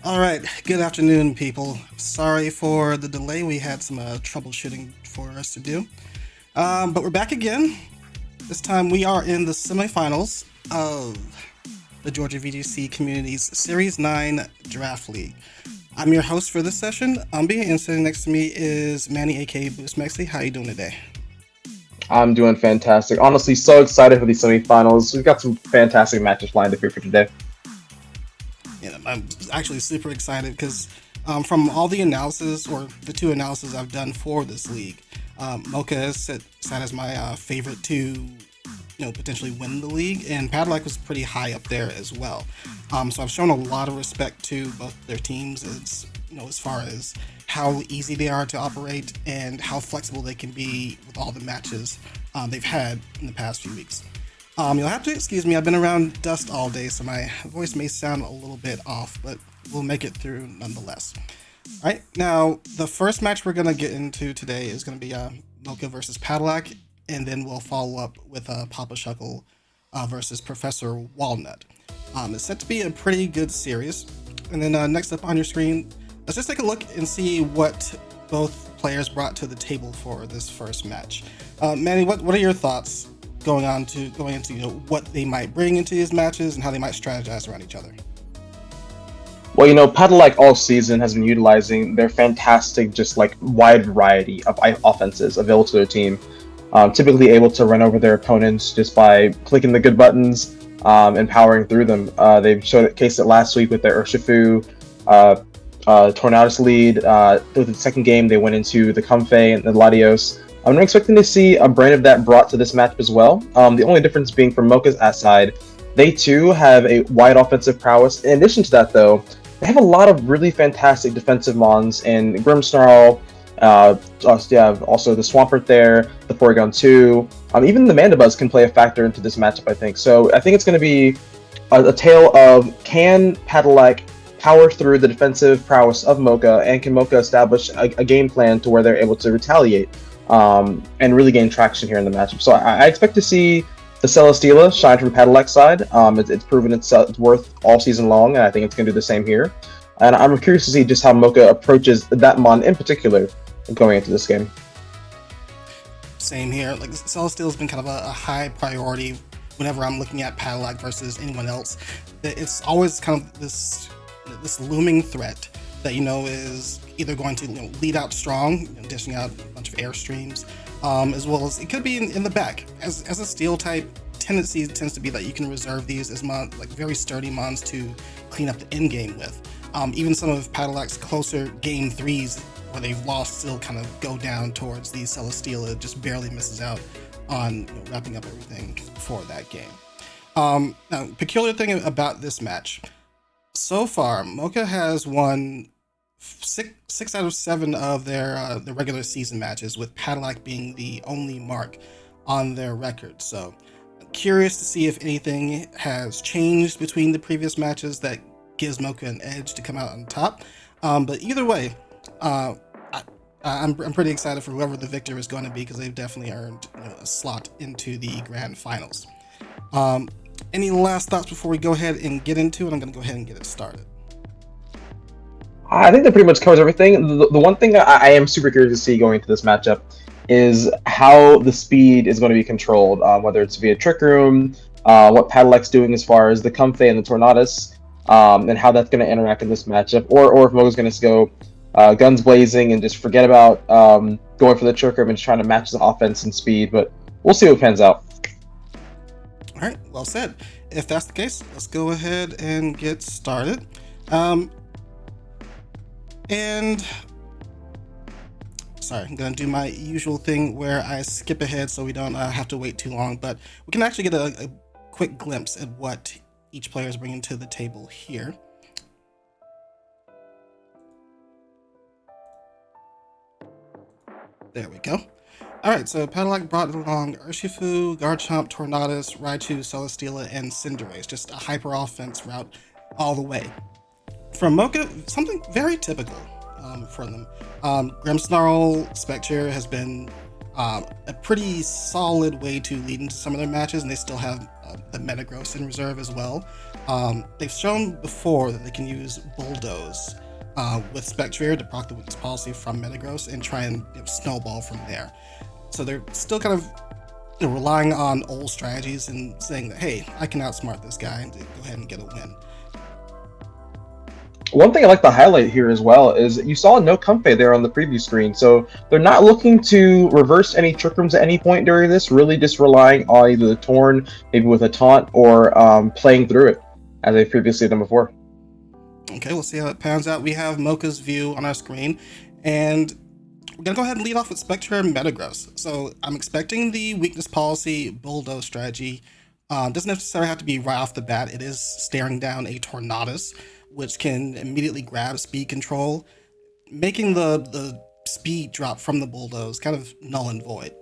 All right, good afternoon, people. Sorry for the delay. We had some troubleshooting for us to do. But we're back again. This time we are in the semifinals of the Georgia VGC Communities Series 9 Draft League. I'm your host for this session, Umbi, and sitting next to me is Manny, aka Boost Mexley. How you doing today? I'm doing fantastic. Honestly, so excited for these semifinals. We've got some fantastic matches lined up here for today. Yeah, I'm actually super excited because from all the analysis, or the two analysis I've done for this league, Mocha is set as my favorite to, potentially win the league, and Patillac was pretty high up there as well. So I've shown a lot of respect to both their teams, as far as how easy they are to operate and how flexible they can be with all the matches they've had in the past few weeks. You'll have to excuse me, I've been around dust all day, so my voice may sound a little bit off, but we'll make it through nonetheless. All right, now the first match we're going to get into today is going to be Mocha versus Patillac, and then we'll follow up with Papa Shuckle versus Professor Walnut. It's set to be a pretty good series. And then next up on your screen, let's just take a look and see what both players brought to the table for this first match. Manny, what are your thoughts going into what they might bring into these matches and how they might strategize around each other? Well, Patillac all season has been utilizing their fantastic, just like wide variety of offenses available to their team. Typically able to run over their opponents just by clicking the good buttons and powering through them. They've showcased it last week with their Urshifu Tornadus lead. With the second game, they went into the Comfey and the Latios. I'm expecting to see a brand of that brought to this match as well. The only difference being from Mocha's side, they too have a wide offensive prowess. In addition to that, though, they have a lot of really fantastic defensive mons in Grimmsnarl. You have also the Swampert there, the Porygon 2. Even the Mandibuzz can play a factor into this matchup, I think. So I think it's going to be a tale of, can Patillac power through the defensive prowess of Mocha, and can Mocha establish a game plan to where they're able to retaliate and really gain traction here in the matchup. So I expect to see the Celesteela shine from Patillac's side. It's proven its worth all season long, and I think it's going to do the same here. And I'm curious to see just how Mocha approaches that mon in particular going into this game. Same here. Like, Celesteela has been kind of a high priority whenever I'm looking at Patillac versus anyone else. It's always kind of this looming threat that is either going to lead out strong, dishing out a bunch of airstreams, as well as it could be in the back. As a steel type, tendency tends to be that you can reserve these as very sturdy mons to clean up the end game with. Even some of Patillac's closer game threes where they've lost still kind of go down towards the Celesteela. It just barely misses out on wrapping up everything for that game. Now, peculiar thing about this match. So far, Mocha has won six out of 7 of their the regular season matches, with Patillac being the only mark on their record. So I'm curious to see if anything has changed between the previous matches that gives Mocha an edge to come out on top. But either way, I'm pretty excited for whoever the victor is going to be, because they've definitely earned a slot into the grand finals. Any last thoughts before we go ahead and get into it? I'm going to go ahead and get it started. I think that pretty much covers everything. The one thing I am super curious to see going into this matchup is how the speed is going to be controlled, whether it's via Trick Room, what Patillac's doing as far as the Comfey and the Tornadus, and how that's going to interact in this matchup, or if Mocha's going to go guns blazing and just forget about going for the Trick Room and just trying to match the offense and speed. But we'll see what pans out. All right, well said. If that's the case, let's go ahead and get started. And sorry, I'm going to do my usual thing where I skip ahead so we don't have to wait too long, but we can actually get a quick glimpse at what each player is bringing to the table here. There we go. Alright, so Patillac brought along Urshifu, Garchomp, Tornadus, Raichu, Celesteela, and Cinderace. Just a hyper offense route all the way. From Mocha, something very typical for them. Grimmsnarl Spectre has been a pretty solid way to lead into some of their matches, and they still have the Metagross in reserve as well. They've shown before that they can use Bulldoze with Spectrier to proc the weakness policy from Metagross and try and snowball from there. So they're still kind of relying on old strategies and saying that, hey, I can outsmart this guy and go ahead and get a win. One thing I like to highlight here as well is you saw no Comfey there on the preview screen, so they're not looking to reverse any Trick Rooms at any point during this, really just relying on either the Torn, maybe with a taunt, or playing through it, as they've previously done before. Okay, we'll see how it pans out. We have Mocha's view on our screen, and we're going to go ahead and lead off with Spectre and Metagross. So I'm expecting the weakness policy Bulldoze strategy. Doesn't necessarily have to be right off the bat. It is staring down a Tornadus, which can immediately grab speed control, making the speed drop from the Bulldoze kind of null and void.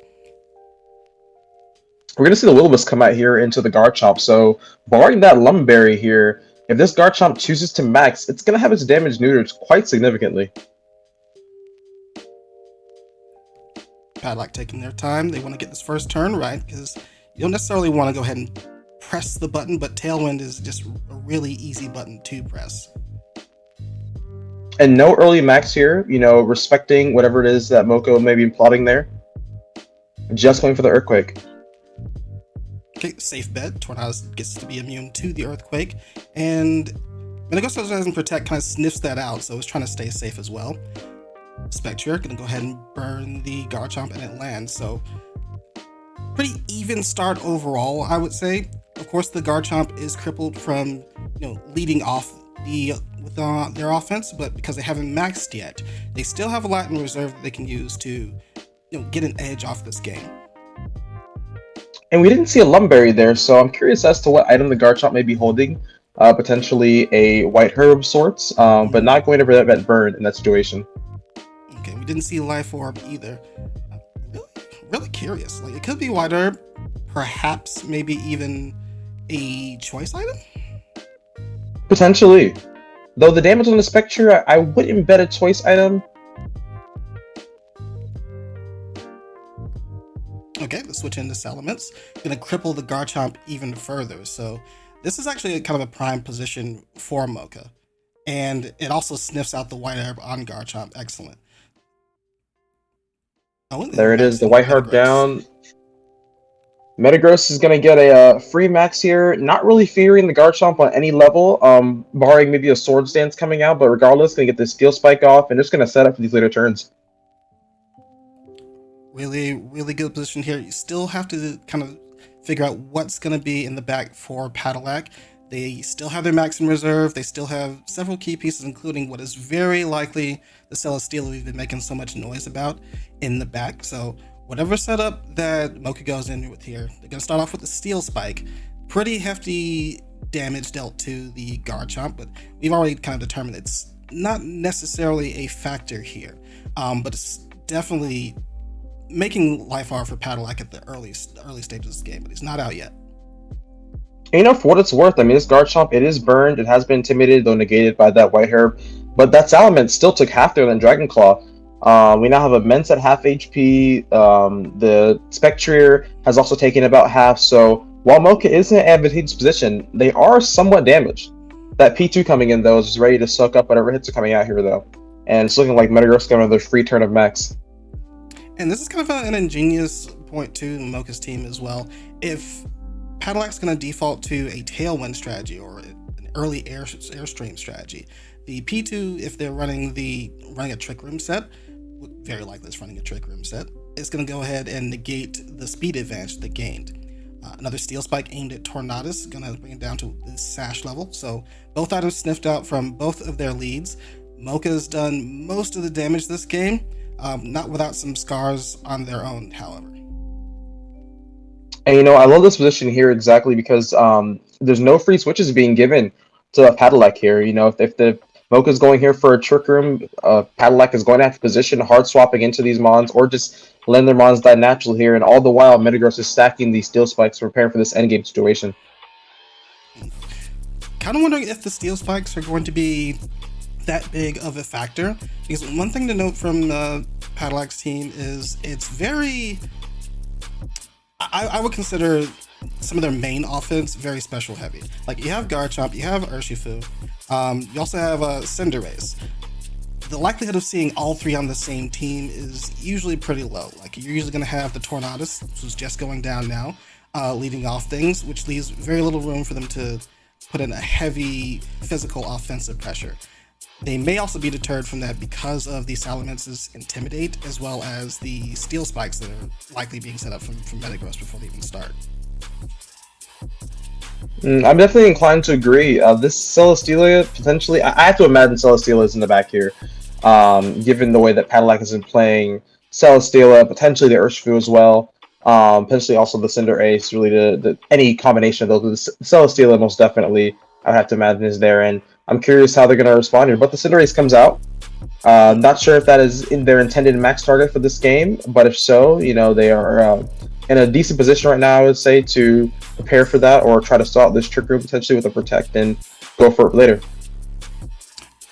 We're going to see the Will-O-Wisp come out here into the Garchomp, so barring that Lumberry here, if this Garchomp chooses to max, it's going to have its damage neutered quite significantly. Patillac taking their time. They want to get this first turn right, because you don't necessarily want to go ahead and press the button, but Tailwind is just a really easy button to press. And no early max here, respecting whatever it is that Mocha may be plotting there. Just going for the Earthquake. Okay, safe bet. Tornadus gets to be immune to the Earthquake, and Metagross doesn't protect, kind of sniffs that out, so it's trying to stay safe as well. Spectre gonna go ahead and burn the Garchomp, and it lands, so pretty even start overall, I would say. Of course, the Garchomp is crippled from leading off with their offense, but because they haven't maxed yet, they still have a lot in reserve that they can use to get an edge off this game. And we didn't see a Lumberry there, so I'm curious as to what item the Garchomp may be holding. Potentially a White Herb of sorts, but not going to prevent burn in that situation. Okay, we didn't see Life Orb either. Really curious. Like, it could be White Herb, perhaps maybe even a choice item? Potentially. Though the damage on the Spectre, I wouldn't bet a choice item. Okay, let's switch into Salamence. Gonna cripple the Garchomp even further. So this is actually kind of a prime position for Mocha. And it also sniffs out the White Herb on Garchomp. Excellent. Oh, there it is, the White Herb down. Metagross is going to get a free max here. Not really fearing the Garchomp on any level, barring maybe a Swords Dance coming out, but regardless, going to get this Steel Spike off and just going to set up for these later turns. Really, really good position here. You still have to kind of figure out what's going to be in the back for Patillac. They still have their max in reserve. They still have several key pieces, including what is very likely the Celesteela we've been making so much noise about in the back. So whatever setup that Mocha goes in with here, they're going to start off with the Steel Spike. Pretty hefty damage dealt to the Garchomp, but we've already kind of determined it's not necessarily a factor here. But it's definitely making life hard for Patillac at the early stages of this game, but he's not out yet. And for what it's worth, I mean, this Garchomp, it is burned. It has been intimidated, though negated by that White Herb. But that Salamence still took half there than Dragon Claw. We now have Immense at half HP. The Spectrier has also taken about half. So while Mocha is in an advantageous position, they are somewhat damaged. That P2 coming in, though, is ready to soak up whatever hits are coming out here, though. And it's looking like Metagross got another free turn of max. And this is kind of an ingenious point to Mocha's team as well. If Patillac's going to default to a Tailwind strategy or an early Airstream strategy, the P2, if they're running a Trick Room set, very likely it's running a Trick Room set, it's going to go ahead and negate the speed advantage they gained. Another Steel Spike aimed at Tornadus, going to bring it down to the Sash level. So both items sniffed out from both of their leads. Mocha's done most of the damage this game, not without some scars on their own, however. And I love this position here exactly because there's no free switches being given to Patillac here. If the Mocha's going here for a Trick Room, Patillac is going to have to position hard swapping into these Mons or just letting their Mons die naturally here. And all the while, Metagross is stacking these Steel Spikes, preparing for this endgame situation. Kind of wondering if the Steel Spikes are going to be that big of a factor. Because one thing to note from Patillac's team is it's very... I would consider some of their main offense very special heavy. Like you have Garchomp, you have Urshifu, you also have Cinderace. The likelihood of seeing all three on the same team is usually pretty low. Like you're usually going to have the Tornadus, who's just going down now, leading off things, which leaves very little room for them to put in a heavy physical offensive pressure. They may also be deterred from that because of the Salamence's Intimidate, as well as the Steel Spikes that are likely being set up from Metagross before they even start. I'm definitely inclined to agree. This Celesteela, potentially, I have to imagine Celesteela is in the back here, given the way that Patillac has been playing Celesteela, potentially the Urshifu as well, potentially also the Cinderace, really any combination of those. The Celesteela most definitely, I have to imagine, is there, and I'm curious how they're going to respond here. But the Cinderace comes out. Not sure if that is in their intended max target for this game, but if so, they are in a decent position right now, I would say, to prepare for that or try to stall out this Trick Room potentially with a Protect and go for it later.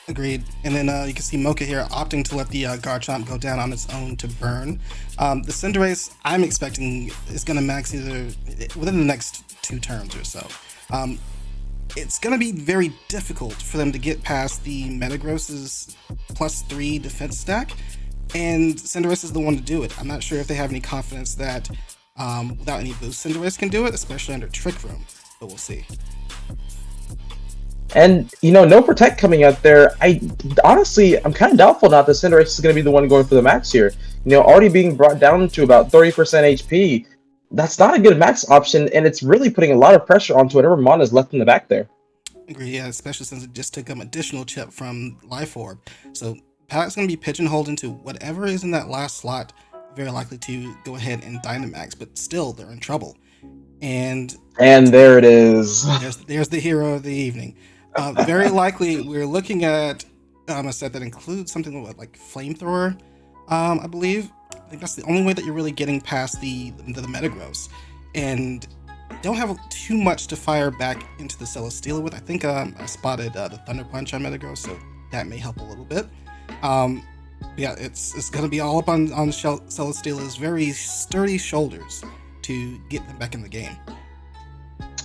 Agreed. And then you can see Mocha here opting to let the Garchomp go down on its own to burn. The Cinderace, I'm expecting, is going to max either within the next 2 turns or so. It's going to be very difficult for them to get past the Metagross's +3 defense stack, and Cinderace is the one to do it. I'm not sure if they have any confidence that without any boost, Cinderace can do it, especially under Trick Room, but we'll see. And, no Protect coming out there. Honestly, I'm kind of doubtful not that Cinderace is going to be the one going for the max here. Already being brought down to about 30% HP. That's not a good max option, and it's really putting a lot of pressure onto whatever mana is left in the back there. Agree, yeah, especially since it just took additional chip from Life Orb. So Patillac's going to be pigeonholed into whatever is in that last slot, very likely to go ahead and Dynamax, but still, they're in trouble. And there it is. There's the hero of the evening. Very likely, we're looking at a set that includes something like Flamethrower, I believe. I think that's the only way that you're really getting past the Metagross. And don't have too much to fire back into the Celesteela with. I think I spotted the Thunder Punch on Metagross, so that may help a little bit. Yeah, it's going to be all up on Celesteela's very sturdy shoulders to get them back in the game.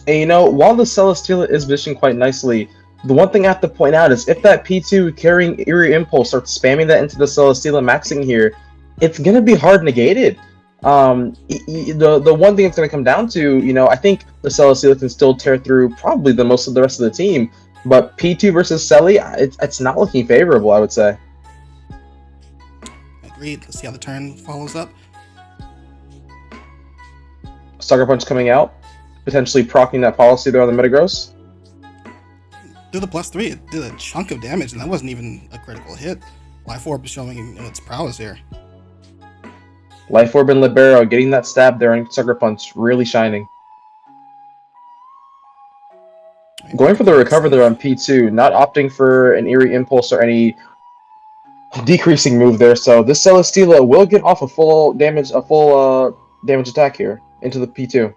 And while the Celesteela is positioned quite nicely, the one thing I have to point out is if that P2 carrying Eerie Impulse starts spamming that into the Celesteela maxing here, it's going to be hard negated. The one thing it's going to come down to, I think the Celesteela can still tear through probably the most of the rest of the team, but P2 versus Celi, it's not looking favorable, I would say. Agreed. Let's see how the turn follows up. Sucker Punch coming out, potentially proccing that policy there on the Metagross. Through the +3, it did a chunk of damage, and that wasn't even a critical hit. Life Orb is showing its prowess here. Life Orb and Libero getting that stab there and Sucker Punch really shining. Going for the recover there on P2, not opting for an Eerie Impulse or any decreasing move there. So this Celesteela will get off a full damage attack here into the P2.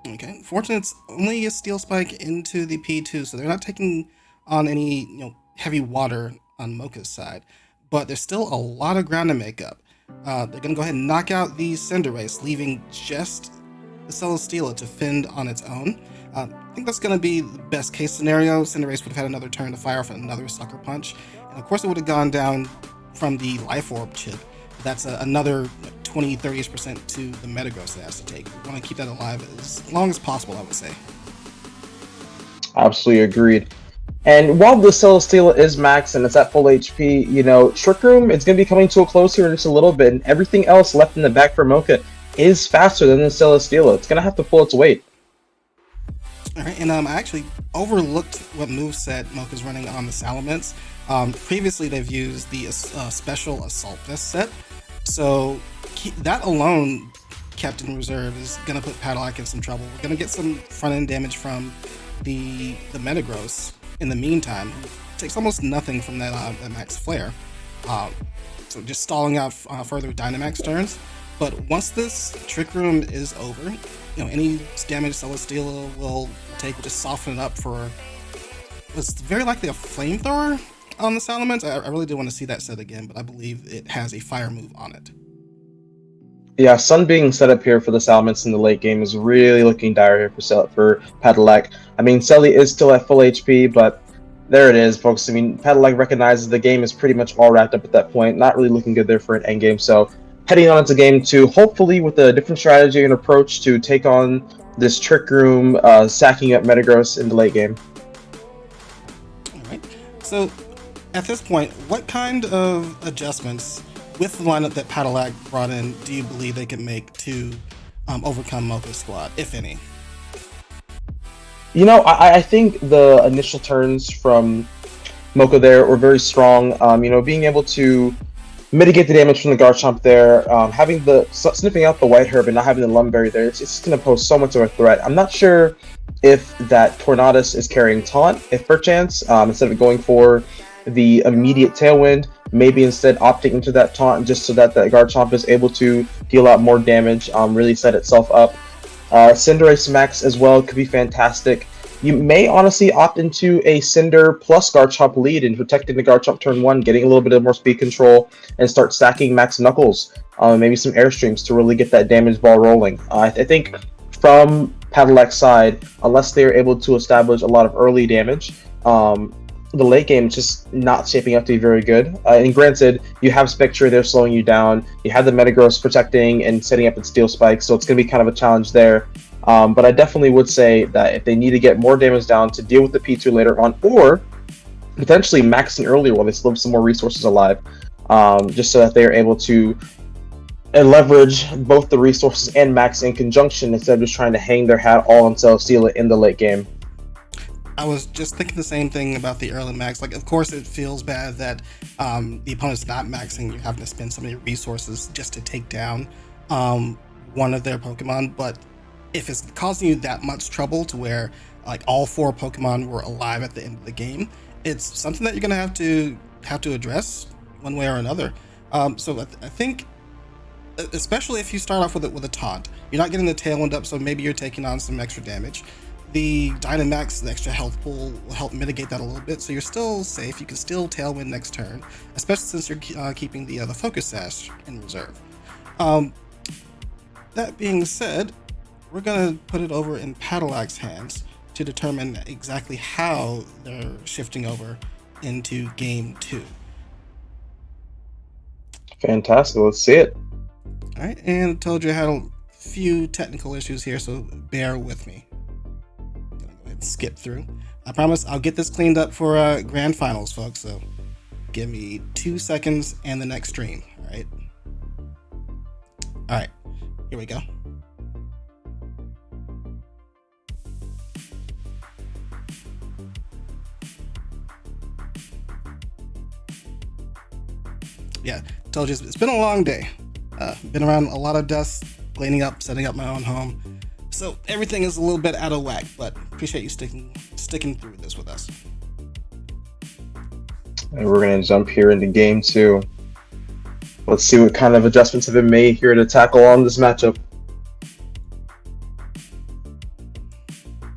Okay, fortunately, it's only a Steel Spike into the P2, so they're not taking on any heavy water on Mocha's side. But there's still a lot of ground to make up. They're going to go ahead and knock out the Cinderace, leaving just the Celesteela to fend on its own. I think that's going to be the best case scenario. Cinderace would have had another turn to fire for another Sucker Punch. And of course, it would have gone down from the Life Orb chip. That's another 20-30% to the Metagross that has to take. We want to keep that alive as long as possible, I would say. Absolutely agreed. And while the Celesteela is max and it's at full HP, Trick Room is going to be coming to a close here in just a little bit, and everything else left in the back for Mocha is faster than the Celesteela. It's going to have to pull its weight. Alright, and I actually overlooked what moveset Mocha's running on the Salamence. Previously, they've used the special Assault Vest set, so that alone, kept in reserve, is going to put Patillac in some trouble. We're going to get some front-end damage from the Metagross. In the meantime, it takes almost nothing from that max flare, so just stalling out further Dynamax turns. But once this Trick Room is over, any damage Celesteela will take will just soften it up for what's very likely a Flamethrower on the Salamence. I really do want to see that set again, but I believe it has a fire move on it. Yeah, Sun being set up here for the Salamence in the late game is really looking dire here for Patillac. I mean, Selly is still at full HP, but there it is, folks. I mean, Patillac recognizes the game is pretty much all wrapped up at that point. Not really looking good there for an endgame. So heading on into game two, hopefully with a different strategy and approach to take on this Trick Room, sacking up Metagross in the late game. All right. So at this point, what kind of adjustments with the lineup that Patillac brought in do you believe they can make to overcome Mocha's squad, if any? You know, I think the initial turns from Mocha there were very strong. You know, being able to mitigate the damage from the Garchomp there, having the sniffing out the White Herb and not having the Lumberry there, it's going to pose so much of a threat. I'm not sure if that Tornadus is carrying Taunt, if perchance, instead of going for the immediate Tailwind, maybe instead opting into that Taunt just so that the Garchomp is able to deal out more damage, really set itself up. Cinderace Max as well could be fantastic. You may honestly opt into a Cinder plus Garchomp lead and protecting the Garchomp turn 1, getting a little bit of more speed control, and start stacking Max Knuckles, maybe some Airstreams to really get that damage ball rolling. I think from Padillac's side, unless they're able to establish a lot of early damage, the late game is just not shaping up to be very good. And granted, you have Spectre there slowing you down. You have the Metagross protecting and setting up its Steel Spike, so it's going to be kind of a challenge there. But I definitely would say that if they need to get more damage down to deal with the P2 later on, or potentially maxing earlier while they still have some more resources alive, just so that they are able to leverage both the resources and max in conjunction instead of just trying to hang their hat all on Celesteela in the late game. I was just thinking the same thing about the early max. Like, of course, it feels bad that the opponent's not maxing. You're having to spend so many resources just to take down one of their Pokemon. But if it's causing you that much trouble to where like all 4 Pokemon were alive at the end of the game, it's something that you're gonna have to address one way or another. So I think, especially if you start off with a taunt, you're not getting the Tailwind up, so maybe you're taking on some extra damage. The Dynamax, the extra health pool, will help mitigate that a little bit, so you're still safe. You can still Tailwind next turn, especially since you're keeping the Focus Sash in reserve. That being said, we're going to put it over in Patillac's hands to determine exactly how they're shifting over into Game 2. Fantastic, let's see it. Alright, and I told you I had a few technical issues here, so bear with me. Skip through. I promise I'll get this cleaned up for grand finals, folks, so give me 2 seconds and the next stream. All right, here we go. Yeah, told you it's been a long day. Been around a lot of dust, cleaning up, setting up my own home. So everything is a little bit out of whack, but appreciate you sticking through this with us. And we're going to jump here into game 2. Let's see what kind of adjustments have been made here to tackle on this matchup.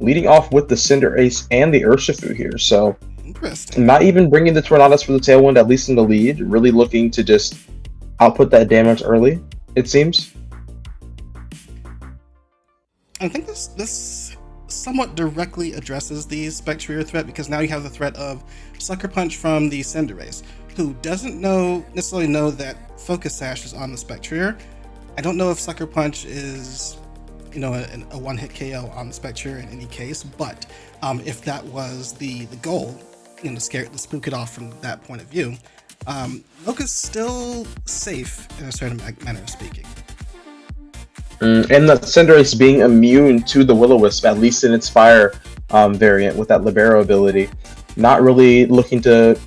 Leading off with the Cinderace and the Urshifu here, so interesting. Not even bringing the Tornadus for the Tailwind, at least in the lead. Really looking to just output that damage early, it seems. I think this somewhat directly addresses the Spectrier threat, because now you have the threat of Sucker Punch from the Cinderace, who doesn't necessarily know that Focus Sash is on the Spectrier. I don't know if Sucker Punch is, a one-hit KO on the Spectrier in any case, but if that was the goal, to spook it off from that point of view, Mocha's still safe in a certain manner of speaking. And the Cinderace being immune to the Will-O-Wisp, at least in its fire variant with that Libero ability. Not really looking to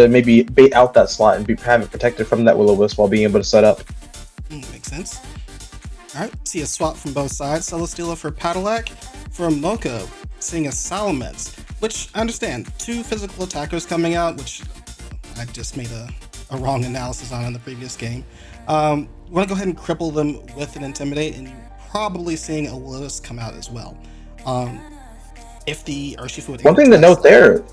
maybe bait out that slot and have it protected from that Will-O-Wisp while being able to set up. Makes sense. Alright, see a swap from both sides. Celesteela for Patillac. For Mocha, seeing a Salamence, which I understand. 2 physical attackers coming out, which I just made a wrong analysis on in the previous game. You want to go ahead and cripple them with an Intimidate, and you're probably seeing a Willis come out as well. If the Urshifu... One thing to note there,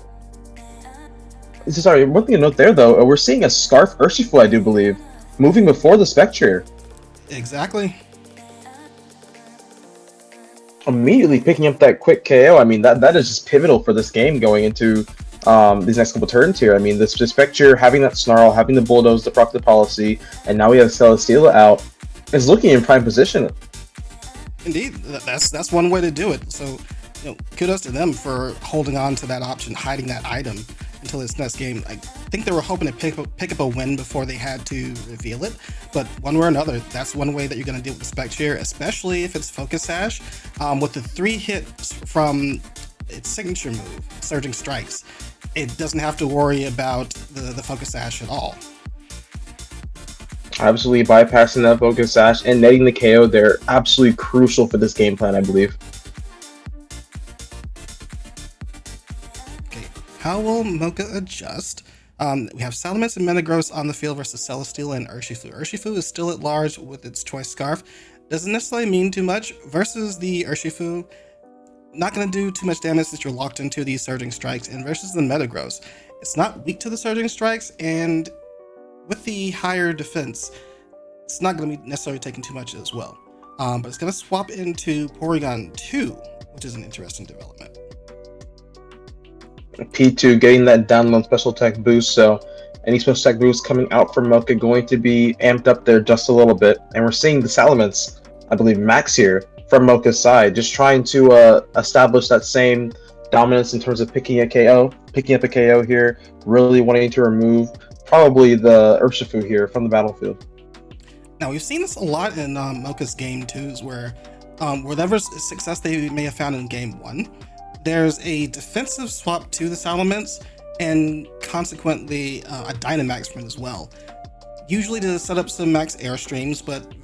though, we're seeing a Scarf Urshifu, I do believe, moving before the Spectrier. Exactly. Immediately picking up that quick KO. I mean, that is just pivotal for this game going into these next couple turns here. I mean, this Spectre having that snarl, having the bulldoze, the proc the policy, and now we have Celesteela out, is looking in prime position. Indeed, that's one way to do it. So, kudos to them for holding on to that option, hiding that item until this next game. I think they were hoping to pick up a win before they had to reveal it, but one way or another, that's one way that you're going to deal with the Spectre, especially if it's Focus Sash. With the 3 hits from its signature move, Surging Strikes, it doesn't have to worry about the Focus Sash at all. Absolutely bypassing that Focus Sash and netting the KO there, absolutely crucial for this game plan, I believe. Okay, how will Mocha adjust? We have Salamence and Metagross on the field versus Celesteela and Urshifu. Urshifu is still at large with its Choice Scarf. Doesn't necessarily mean too much versus the Urshifu. Not going to do too much damage since you're locked into these Surging Strikes. And versus the Metagross, it's not weak to the Surging Strikes, and with the higher defense, it's not going to be necessarily taking too much as well. But it's going to swap into Porygon 2, which is an interesting development. P2 getting that download special attack boost, so any special attack boost coming out from Mocha going to be amped up there just a little bit. And we're seeing the Salamence, I believe, max here from Mocha's side, just trying to establish that same dominance in terms of picking up a KO here, really wanting to remove probably the Urshifu here from the battlefield. Now, we've seen this a lot in Mocha's game 2s, where whatever success they may have found in game 1, there's a defensive swap to the Salamence, and consequently a Dynamax from it as well. Usually to set up some max airstreams, but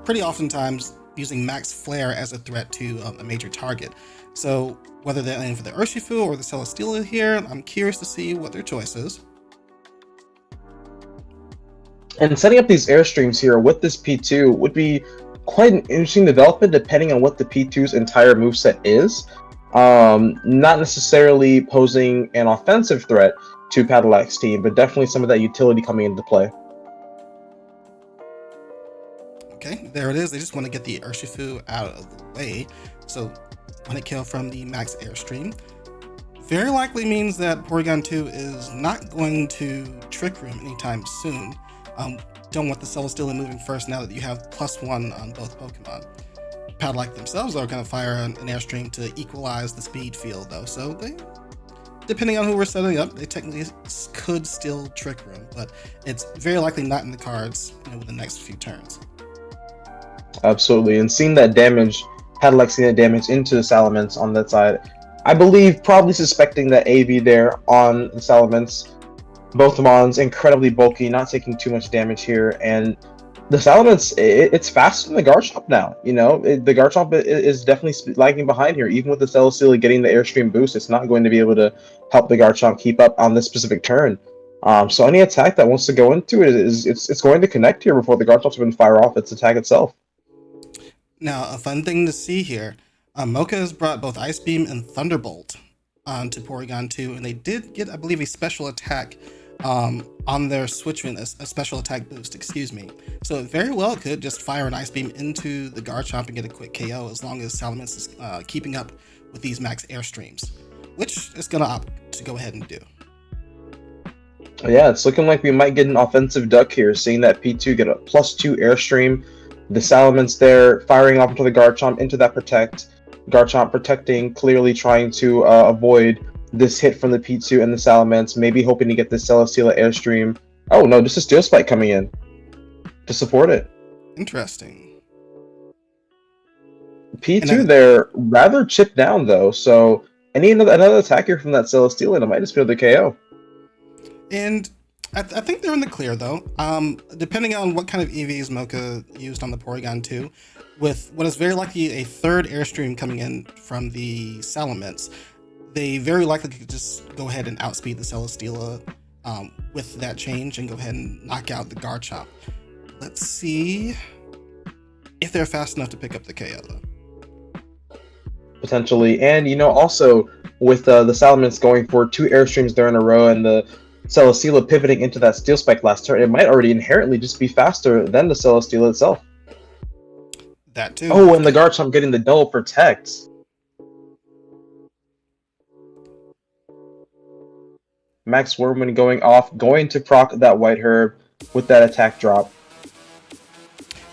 pretty oftentimes using max flare as a threat to a major target. So whether they're aiming for the Urshifu or the Celesteela here, I'm curious to see what their choice is. And setting up these airstreams here with this P2 would be quite an interesting development depending on what the P2's entire moveset is. Not necessarily posing an offensive threat to Patillac's team, but definitely some of that utility coming into play. Okay, there it is. They just want to get the Urshifu out of the way. So, one hit kill from the max airstream. Very likely means that Porygon 2 is not going to Trick Room anytime soon. Don't want the Celesteela moving first now that you have +1 on both Pokemon. Patillac themselves are going to fire an airstream to equalize the speed field, though. So, depending on who we're setting up, they technically could still Trick Room, but it's very likely not in the cards with the next few turns. Absolutely, and seeing that damage, Patillac seeing that damage into the Salamence on that side, I believe probably suspecting that AV there on the Salamence. Both Mons incredibly bulky, not taking too much damage here, and the Salamence, it's faster than the Garchomp now. The Garchomp is definitely lagging behind here. Even with the Celesteela getting the Airstream boost, it's not going to be able to help the Garchomp keep up on this specific turn. So any attack that wants to go into it it's going to connect here before the Garchomp's going to fire off its attack itself. Now, a fun thing to see here, Mocha has brought both Ice Beam and Thunderbolt onto Porygon 2, and they did get, I believe, a special attack on their switchman, a special attack boost, excuse me. So very well could just fire an Ice Beam into the Garchomp and get a quick KO as long as Salamence is keeping up with these max airstreams, which it's going to opt to go ahead and do. Yeah, it's looking like we might get an offensive duck here, seeing that P2 get a +2 airstream. The Salamence there firing off into the Garchomp into that protect. Garchomp protecting, clearly trying to avoid this hit from the P2 and the Salamence, maybe hoping to get the Celesteela airstream. Oh no, just a Steel Spike coming in to support it. Interesting. P2 there, rather chipped down though, so another attack here from that Celesteela, and it might just be the KO. And I think they're in the clear, though. Depending on what kind of EVs Mocha used on the Porygon 2, with what is very likely a third airstream coming in from the Salamence, they very likely could just go ahead and outspeed the Celesteela with that change and go ahead and knock out the Garchomp. Let's see if they're fast enough to pick up the KO, though. Potentially, and also with the Salamence going for 2 airstreams there in a row and the Celesteela pivoting into that Steel Spike last turn, it might already inherently just be faster than the Celesteela itself. That too. Oh, and the Garchomp getting the double protect. Max Wormman going off, going to proc that White Herb with that attack drop.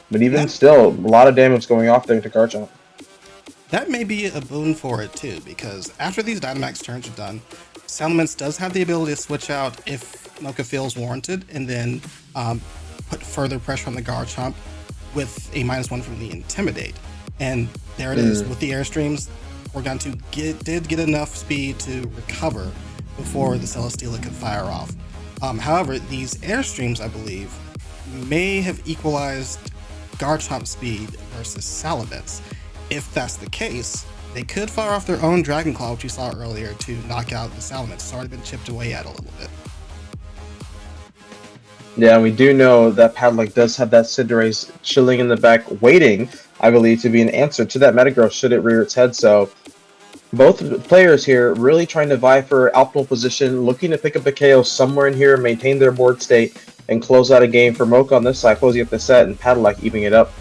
But even still, a lot of damage going off there to Garchomp. That may be a boon for it too, because after these Dynamax turns are done, Salamence does have the ability to switch out if Mocha feels warranted, and then put further pressure on the Garchomp with a -1 from the Intimidate. And there it is. With the Airstreams, Porygon 2 did get enough speed to recover before the Celesteela could fire off. However, these Airstreams, I believe, may have equalized Garchomp speed versus Salamence. If that's the case, they could fire off their own Dragon Claw, which you saw earlier, to knock out the Salamence. It's already been chipped away at a little bit. Yeah, and we do know that Patillac does have that Cinderace chilling in the back, waiting, I believe, to be an answer to that Metagross should it rear its head. So both players here really trying to vie for optimal position, looking to pick up a KO somewhere in here, maintain their board state, and close out a game for Mocha on this side, closing up the set, and Patillac evening it up.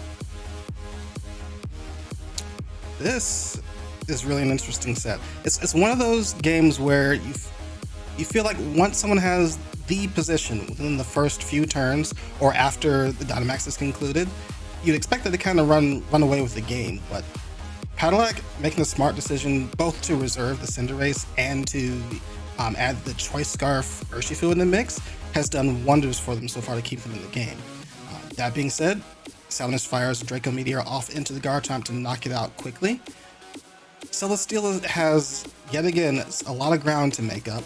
This is really an interesting set. It's one of those games where you feel like once someone has the position within the first few turns or after the Dynamax is concluded, you'd expect it to kind of run away with the game. But Patillac making the smart decision both to reserve the Cinderace and to add the Choice Scarf Urshifu in the mix has done wonders for them so far to keep them in the game. That being said, Salamence fires Draco Meteor off into the Garchomp to knock it out quickly. Celesteela has, yet again, a lot of ground to make up,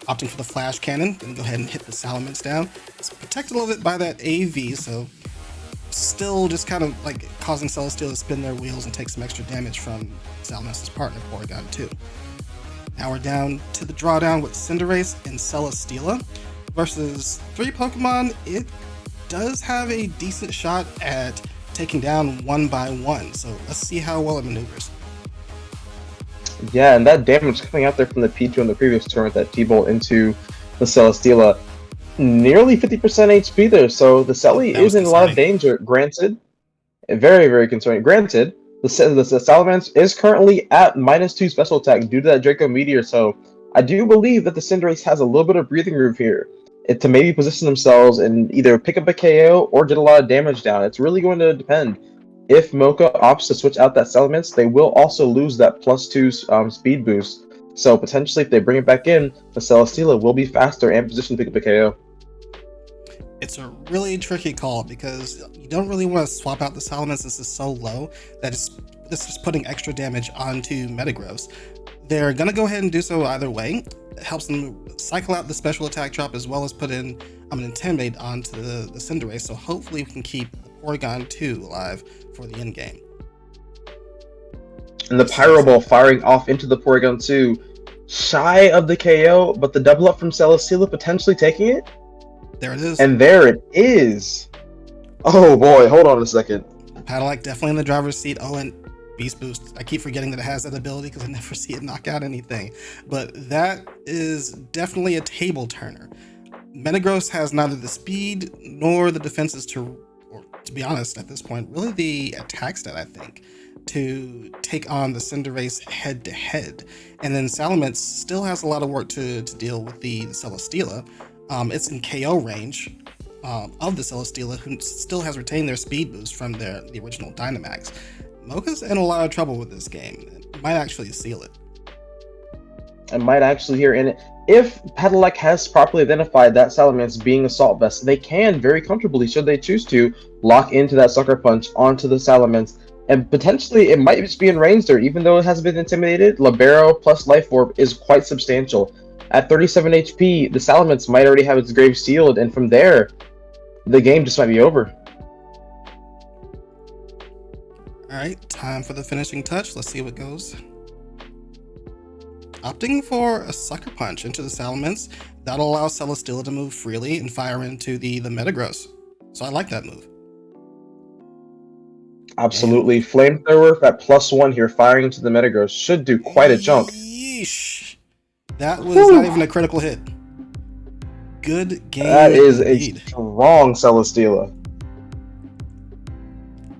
opting for the Flash Cannon, and go ahead and hit the Salamence down. It's protected a little bit by that AV, so still just kind of like causing Celesteela to spin their wheels and take some extra damage from Salamence's partner, Porygon 2. Now we're down to the drawdown with Cinderace and Celesteela versus 3 Pokemon. It does have a decent shot at taking down one by one, so let's see how well it maneuvers. Yeah, and that damage coming out there from the P2 in the previous turn with that T-Bolt into the Celesteela, nearly 50% HP there, so the Celi is in a lot of danger, granted. Very, very concerning. Granted, the Salamence is currently at -2 special attack due to that Draco Meteor, so I do believe that the Cinderace has a little bit of breathing room here to maybe position themselves and either pick up a KO or get a lot of damage down. It's really going to depend. If Mocha opts to switch out that Salamence, they will also lose that +2 speed boost. So potentially, if they bring it back in, the Celesteela will be faster and positioned to pick up a KO. It's a really tricky call because you don't really want to swap out the Salamence since it's so low that this is putting extra damage onto Metagross. They're going to go ahead and do so either way. It helps them cycle out the special attack drop as well as put in an Intimidate onto the Cinderace, so hopefully we can keep the Porygon 2 alive for the end game. And the Pyro Ball firing off into the Porygon 2, shy of the KO, but the double up from Celesteela potentially taking it? There it is. And there it is. Oh boy, hold on a second. Patillac definitely in the driver's seat. Oh, and Beast Boost. I keep forgetting that it has that ability because I never see it knock out anything. But that is definitely a table turner. Metagross has neither the speed nor the defenses to be honest, at this point, really the attack stat, I think, to take on the Cinderace head to head. And then Salamence still has a lot of work to deal with the Celesteela. It's in KO range of the Celesteela, who still has retained their speed boost from the original Dynamax. Mocha's in a lot of trouble with this game. It might actually seal it. I might actually hear in it. If Patillac has properly identified that Salamence being Assault Vest, they can very comfortably, should they choose to, lock into that Sucker Punch onto the Salamence, and potentially it might just be in range there, even though it hasn't been intimidated. Libero plus Life Orb is quite substantial. At 37 HP, the Salamence might already have its grave sealed, and from there, the game just might be over. Alright, time for the finishing touch. Let's see what goes. Opting for a Sucker Punch into the Salamence, that'll allow Celesteela to move freely and fire into the Metagross. So I like that move. Absolutely. Flamethrower at +1 here, firing into the Metagross, should do quite a chunk. Yeesh. That was not even a critical hit. Good game. That is indeed. a strong Celesteela.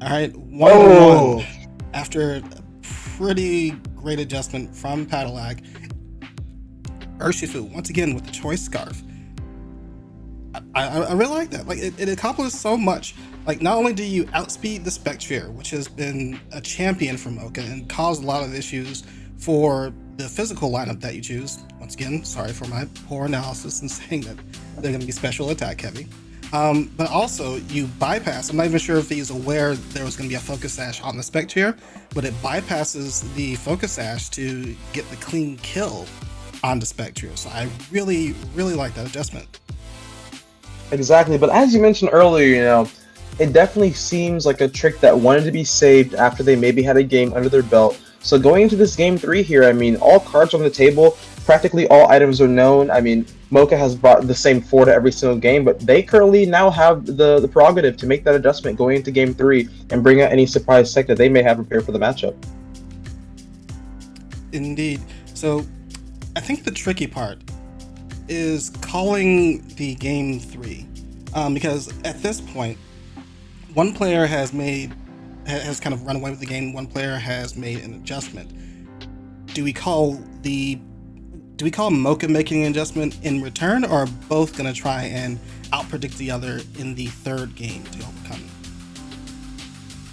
Alright, 1-1 Oh, after a pretty great adjustment from Patillac. Urshifu once again with the choice scarf. I really like that. Like it accomplishes so much. Like not only do you outspeed the Spectre, which has been a champion for Mocha and caused a lot of issues for the physical lineup that you choose. Once again, sorry for my poor analysis and saying that they're going to be special attack heavy. But also you bypass. I'm not even sure if he's aware there was going to be a focus sash on the Spectre, but it bypasses the focus sash to get the clean kill on the Spectre. So I really, really like that adjustment. exactly. But as you mentioned earlier, it definitely seems like a trick that wanted to be saved after they maybe had a game under their belt. So going into this game 3 here, I mean, all cards on the table, practically all items are known. I mean, Mocha has brought the same 4 to every single game, but they currently now have the prerogative to make that adjustment going into game 3 and bring out any surprise tech that they may have prepared for the matchup. Indeed. So I think the tricky part is calling the game 3, because at this point, one player has kind of run away with the game. One player has made an adjustment. Do we call Mocha making an adjustment in return, or are both going to try and outpredict the other in the third game to overcome it?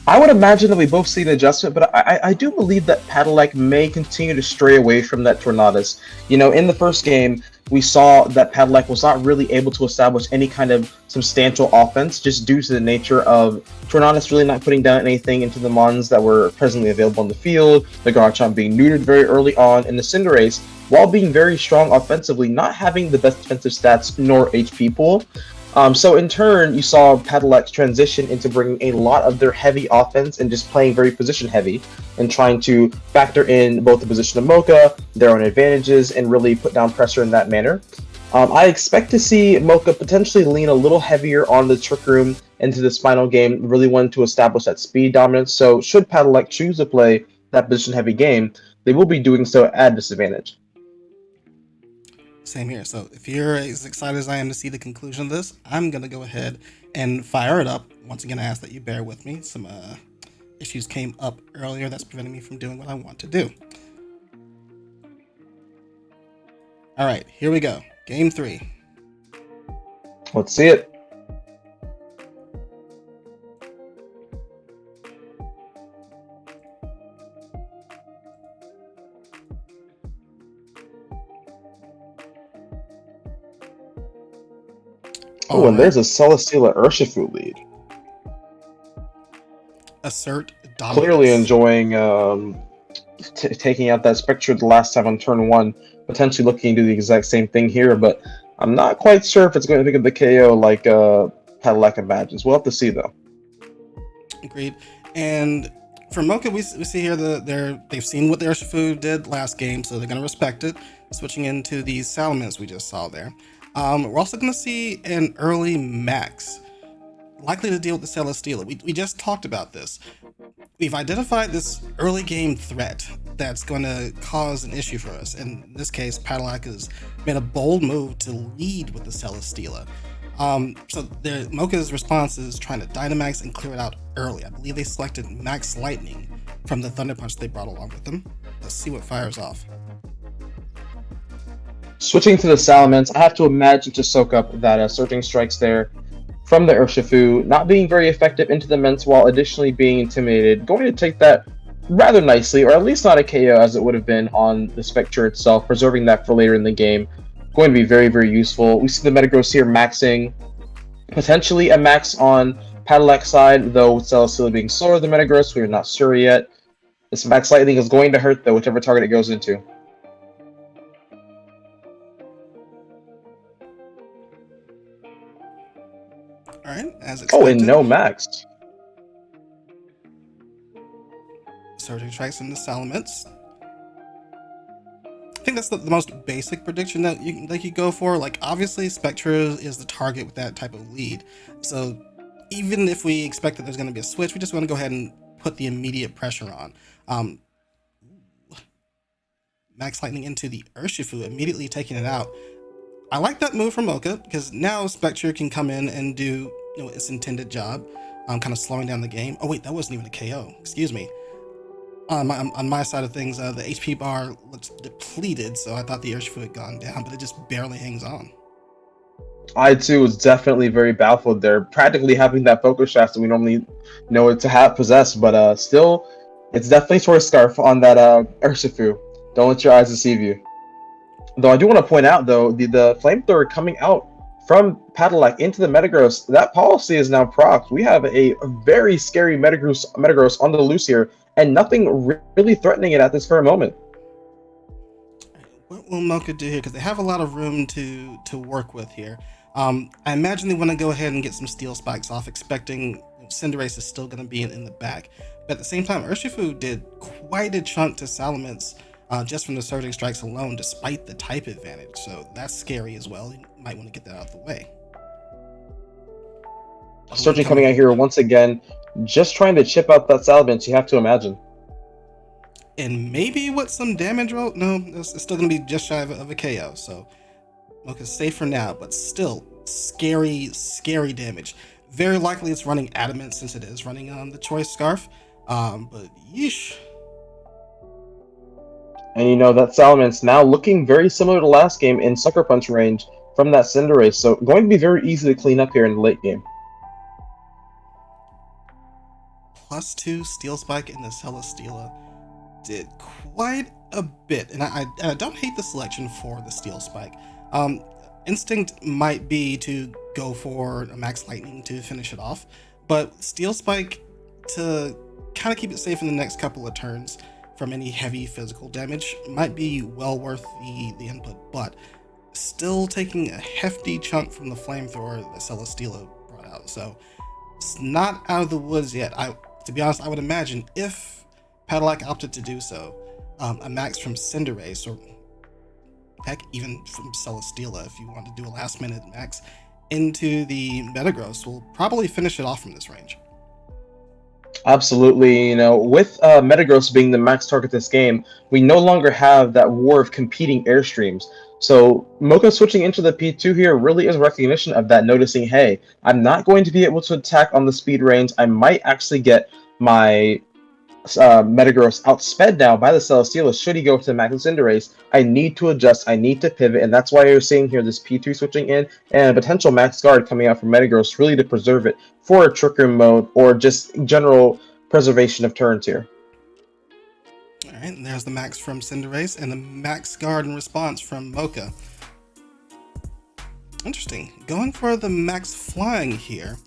I would imagine that we both see an adjustment, but I do believe that Patillac may continue to stray away from that Tornadus. In the first game, we saw that Patillac was not really able to establish any kind of substantial offense just due to the nature of Tornadus really not putting down anything into the mons that were presently available on the field, the Garchomp being neutered very early on in the Cinderace, while being very strong offensively, not having the best defensive stats nor HP pool. So in turn, you saw Patillac transition into bringing a lot of their heavy offense and just playing very position heavy and trying to factor in both the position of Mocha, their own advantages, and really put down pressure in that manner. I expect to see Mocha potentially lean a little heavier on the Trick Room into this final game, really wanting to establish that speed dominance. So should Patillac choose to play that position heavy game, they will be doing so at a disadvantage. Same here. So if you're as excited as I am to see the conclusion of this, I'm going to go ahead and fire it up. Once again, I ask that you bear with me. Some issues came up earlier that's preventing me from doing what I want to do. All right, here we go. Game 3. Let's see it. Oh, and there's a Celesteela Urshifu lead. Assert dominance. Clearly enjoying taking out that Spectre the last time on turn 1. Potentially looking to do the exact same thing here, but I'm not quite sure if it's going to pick up the KO like Patillac imagines. We'll have to see, though. Agreed. And for Mocha, we see here they've seen what the Urshifu did last game, so they're going to respect it. Switching into the Salamence we just saw there. We're also going to see an early Max, likely to deal with the Celesteela. We just talked about this. We've identified this early game threat that's going to cause an issue for us. In this case, Patillac has made a bold move to lead with the Celesteela. So Mocha's response is trying to Dynamax and clear it out early. I believe they selected Max Lightning from the Thunder Punch they brought along with them. Let's see what fires off. Switching to the Salamence, I have to imagine to soak up that Surging Strikes there from the Urshifu, not being very effective into the Mence while additionally being intimidated. Going to take that rather nicely, or at least not a KO as it would have been on the Spectre itself, preserving that for later in the game. Going to be very, very useful. We see the Metagross here maxing, potentially a max on Patillac's side, though with Celesteela being slower than Metagross, we are not sure yet. This Max Lightning is going to hurt, though, whichever target it goes into. Alright, as expected. Oh, and no max. Surging Strikes into Salamence. I think that's the most basic prediction that you go for. Like, obviously, Spectre is the target with that type of lead. So even if we expect that there's going to be a switch, we just want to go ahead and put the immediate pressure on. Max Lightning into the Urshifu, immediately taking it out. I like that move from Mocha, because now Spectre can come in and do its intended job. kind of slowing down the game. Oh wait, that wasn't even a KO. Excuse me. On my side of things, the HP bar looks depleted, so I thought the Urshifu had gone down, but it just barely hangs on. I too was definitely very baffled there, practically having that focus shaft that we normally know it to have possess, but still, it's definitely sort of scarf on that Urshifu. Don't let your eyes deceive you. Though I do want to point out, though, the flamethrower coming out from Patillac into the Metagross, that policy is now procced. We have a very scary Metagross on the loose here, and nothing really threatening it at this current moment. What will Mocha do here? Because they have a lot of room to work with here. I imagine they want to go ahead and get some steel spikes off, expecting Cinderace is still going to be in the back. But at the same time, Urshifu did quite a chunk to Salamence just from the surging strikes alone, despite the type advantage. So that's scary as well. You might want to get that out of the way. Surging coming out here once again, just trying to chip out that Salamence, you have to imagine. And maybe with some damage roll? No, it's still going to be just shy of a KO. So Mocha's safe for now, but still scary, scary damage. Very likely it's running Adamant since it is running the Choice Scarf. But yeesh. And you know, that Salamence now looking very similar to last game in Sucker Punch range from that Cinderace, so going to be very easy to clean up here in the late game. +2 Steel Spike in the Celesteela did quite a bit, and I don't hate the selection for the Steel Spike. Instinct might be to go for a Max Lightning to finish it off, but Steel Spike to kind of keep it safe in the next couple of turns from any heavy physical damage might be well worth the input, but still taking a hefty chunk from the flamethrower that Celesteela brought out, so it's not out of the woods yet. To be honest, I would imagine if Patillac opted to do so, a max from Cinderace, or heck, even from Celesteela, if you want to do a last minute max, into the Metagross will probably finish it off from this range. Absolutely, you know, with Metagross being the max target this game, we no longer have that war of competing airstreams. So Mocha switching into the P2 here really is recognition of that, noticing, hey, I'm not going to be able to attack on the speed range. I might actually get my Metagross outsped now by the Celesteela should he go to the Max Cinderace. I need to adjust, I need to pivot, and that's why you're seeing here this P2 switching in and a potential Max Guard coming out from Metagross really to preserve it for a Trick Room mode or just general preservation of turns here. Alright, and there's the Max from Cinderace and the Max Guard in response from Mocha. Interesting. Going for the Max Flying here.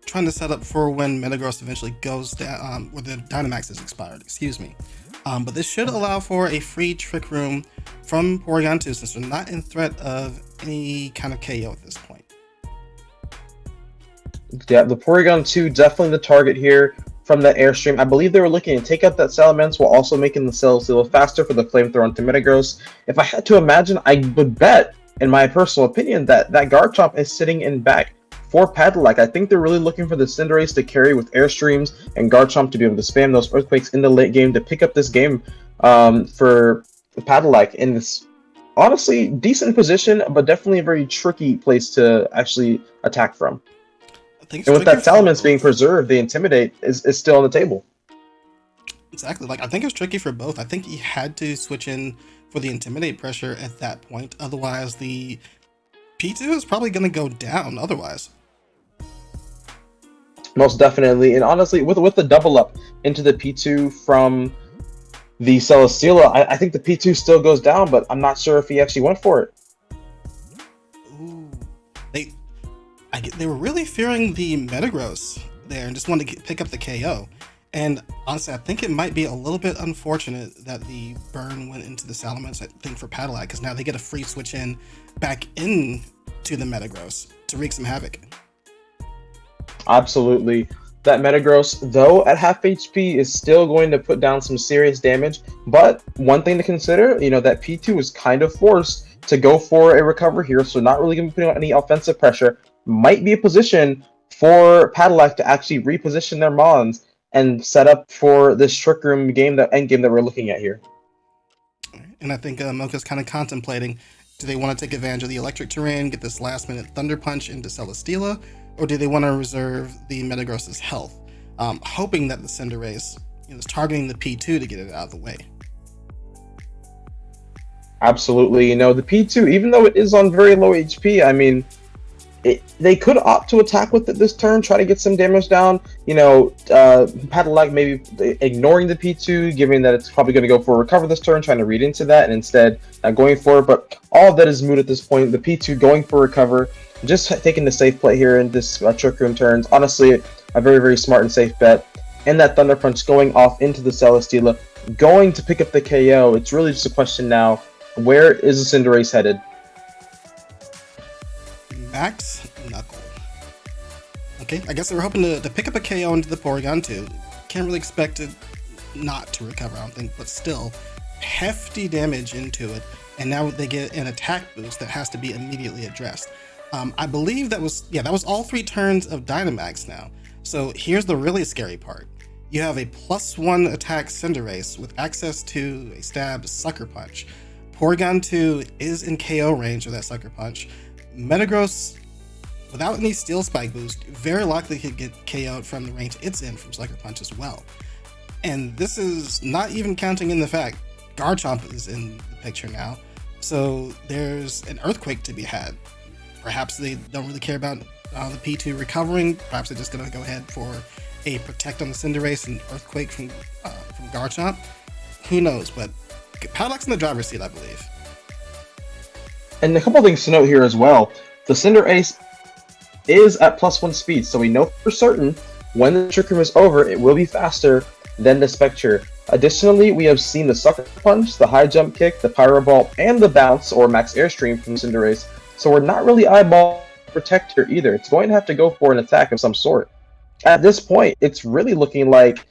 Trying to set up for when Metagross eventually goes down, where the Dynamax is expired, excuse me. But this should allow for a free Trick Room from Porygon 2 since they're not in threat of any kind of KO at this point. Yeah, the Porygon 2 definitely the target here from that Airstream. I believe they were looking to take out that Salamence while also making the Celesteela faster for the Flamethrower onto Metagross. If I had to imagine, I would bet, in my personal opinion, that Garchomp is sitting in back for Patillac. I think they're really looking for the Cinderace to carry with Airstreams and Garchomp to be able to spam those Earthquakes in the late game to pick up this game for Patillac in this honestly decent position, but definitely a very tricky place to actually attack from. And with that Salamence being preserved, the Intimidate is still on the table. Exactly. Like, I think it's tricky for both. I think he had to switch in for the Intimidate pressure at that point. Otherwise, the P2 is probably going to go down otherwise. Most definitely. And honestly, with the double up into the P2 from the Celesteela, I think the P2 still goes down, but I'm not sure if he actually went for it. Ooh. They were really fearing the Metagross there and just wanted to pick up the KO. And honestly, I think it might be a little bit unfortunate that the burn went into the Salamence, I think, for Patillac, because now they get a free switch in back in to the Metagross to wreak some havoc. Absolutely. That Metagross, though at half HP, is still going to put down some serious damage. But one thing to consider, you know, that P2 is kind of forced to go for a recovery here, so not really going to be putting on any offensive pressure. Might be a position for Patillac to actually reposition their Mons and set up for this Trick Room game, the end game that we're looking at here. And I think Mocha's kind of contemplating, do they want to take advantage of the electric terrain, get this last minute Thunder Punch into Celesteela, or do they want to reserve the Metagross's health, hoping that the Cinderace is targeting the P2 to get it out of the way? Absolutely. The P2, even though it is on very low HP, I mean, they could opt to attack with it this turn, try to get some damage down. Patillac maybe ignoring the P2, given that it's probably going to go for a recover this turn, trying to read into that, and instead going for it. But all of that is moot at this point. The P2 going for recover, just taking the safe play here in this Trick Room turns. Honestly, a very, very smart and safe bet. And that Thunder Punch going off into the Celesteela, going to pick up the KO. It's really just a question now, where is the Cinderace headed? Max Knuckle. Okay, I guess they were hoping to pick up a KO into the Porygon too. Can't really expect it not to recover, I don't think, but still, hefty damage into it, and now they get an attack boost that has to be immediately addressed. I believe that was all 3 turns of Dynamax now. So here's the really scary part. You have a +1 attack Cinderace with access to a stabbed Sucker Punch. Porygon 2 is in KO range of that Sucker Punch. Metagross, without any Steel Spike boost, very likely could get KO'd from the range it's in from Sucker Punch as well. And this is not even counting in the fact Garchomp is in the picture now, so there's an Earthquake to be had. Perhaps they don't really care about the P2 recovering. Perhaps they're just going to go ahead for a Protect on the Cinderace and Earthquake from Garchomp. Who knows? But Patillac's in the driver's seat, I believe. And a couple of things to note here as well. The Cinderace is at +1 speed, so we know for certain when the Trick Room is over, it will be faster than the Spectre. Additionally, we have seen the Sucker Punch, the High Jump Kick, the Pyro Ball, and the Bounce or Max Airstream from Cinderace. So we're not really eyeball Protect here either. It's going to have to go for an attack of some sort. At this point, it's really looking like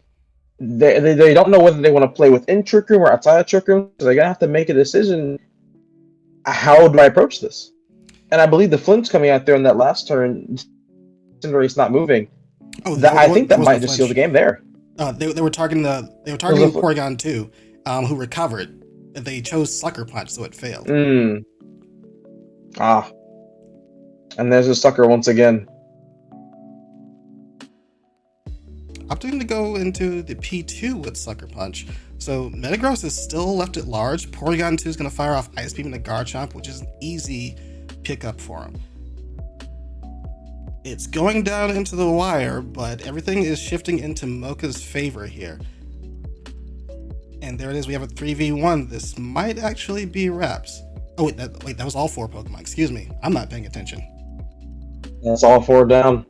they don't know whether they want to play within Trick Room or outside of Trick Room, so they're going to have to make a decision. How do I approach this? And I believe the flinch coming out there in that last turn, Cinderace not moving. I think that might just seal the game there. They were targeting Porygon 2, who recovered. They chose Sucker Punch, so it failed. And there's a Sucker once again. Opting to go into the P2 with Sucker Punch. So Metagross is still left at large. Porygon 2 is going to fire off Ice Beam into Garchomp, which is an easy pickup for him. It's going down into the wire, but everything is shifting into Mocha's favor here. And there it is. We have a 3v1. This might actually be wraps. Oh, wait, that was all 4 Pokemon. Excuse me. I'm not paying attention. That's all 4 down.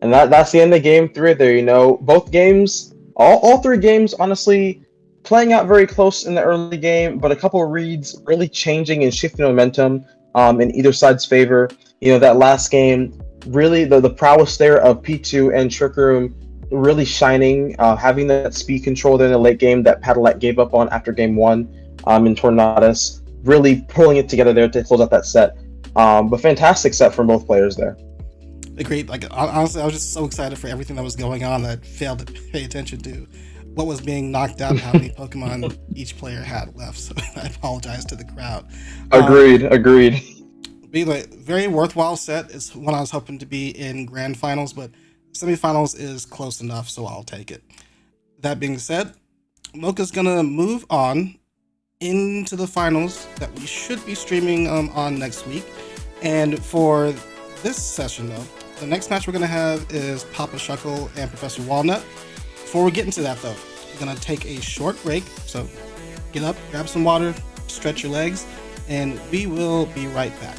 And that's the end of game 3 there, Both games, all 3 games, honestly, playing out very close in the early game, but a couple of reads really changing and shifting momentum in either side's favor. That last game, really the prowess there of P2 and Trick Room really shining, having that speed control there in the late game that Patillac gave up on after game 1 in Tornadus, really pulling it together there to close out that set. But fantastic set from both players there. Agreed. Honestly, I was just so excited for everything that was going on that I failed to pay attention to what was being knocked out and how many Pokemon each player had left. So I apologize to the crowd. Agreed. But anyway, very worthwhile set. It's one I was hoping to be in Grand Finals, but Semifinals is close enough, so I'll take it. That being said, Mocha's gonna move on into the finals that we should be streaming on next week. And for this session, though, the next match we're going to have is Papa Shuckle and Professor Walnut. Before we get into that, though, we're going to take a short break. So get up, grab some water, stretch your legs, and we will be right back.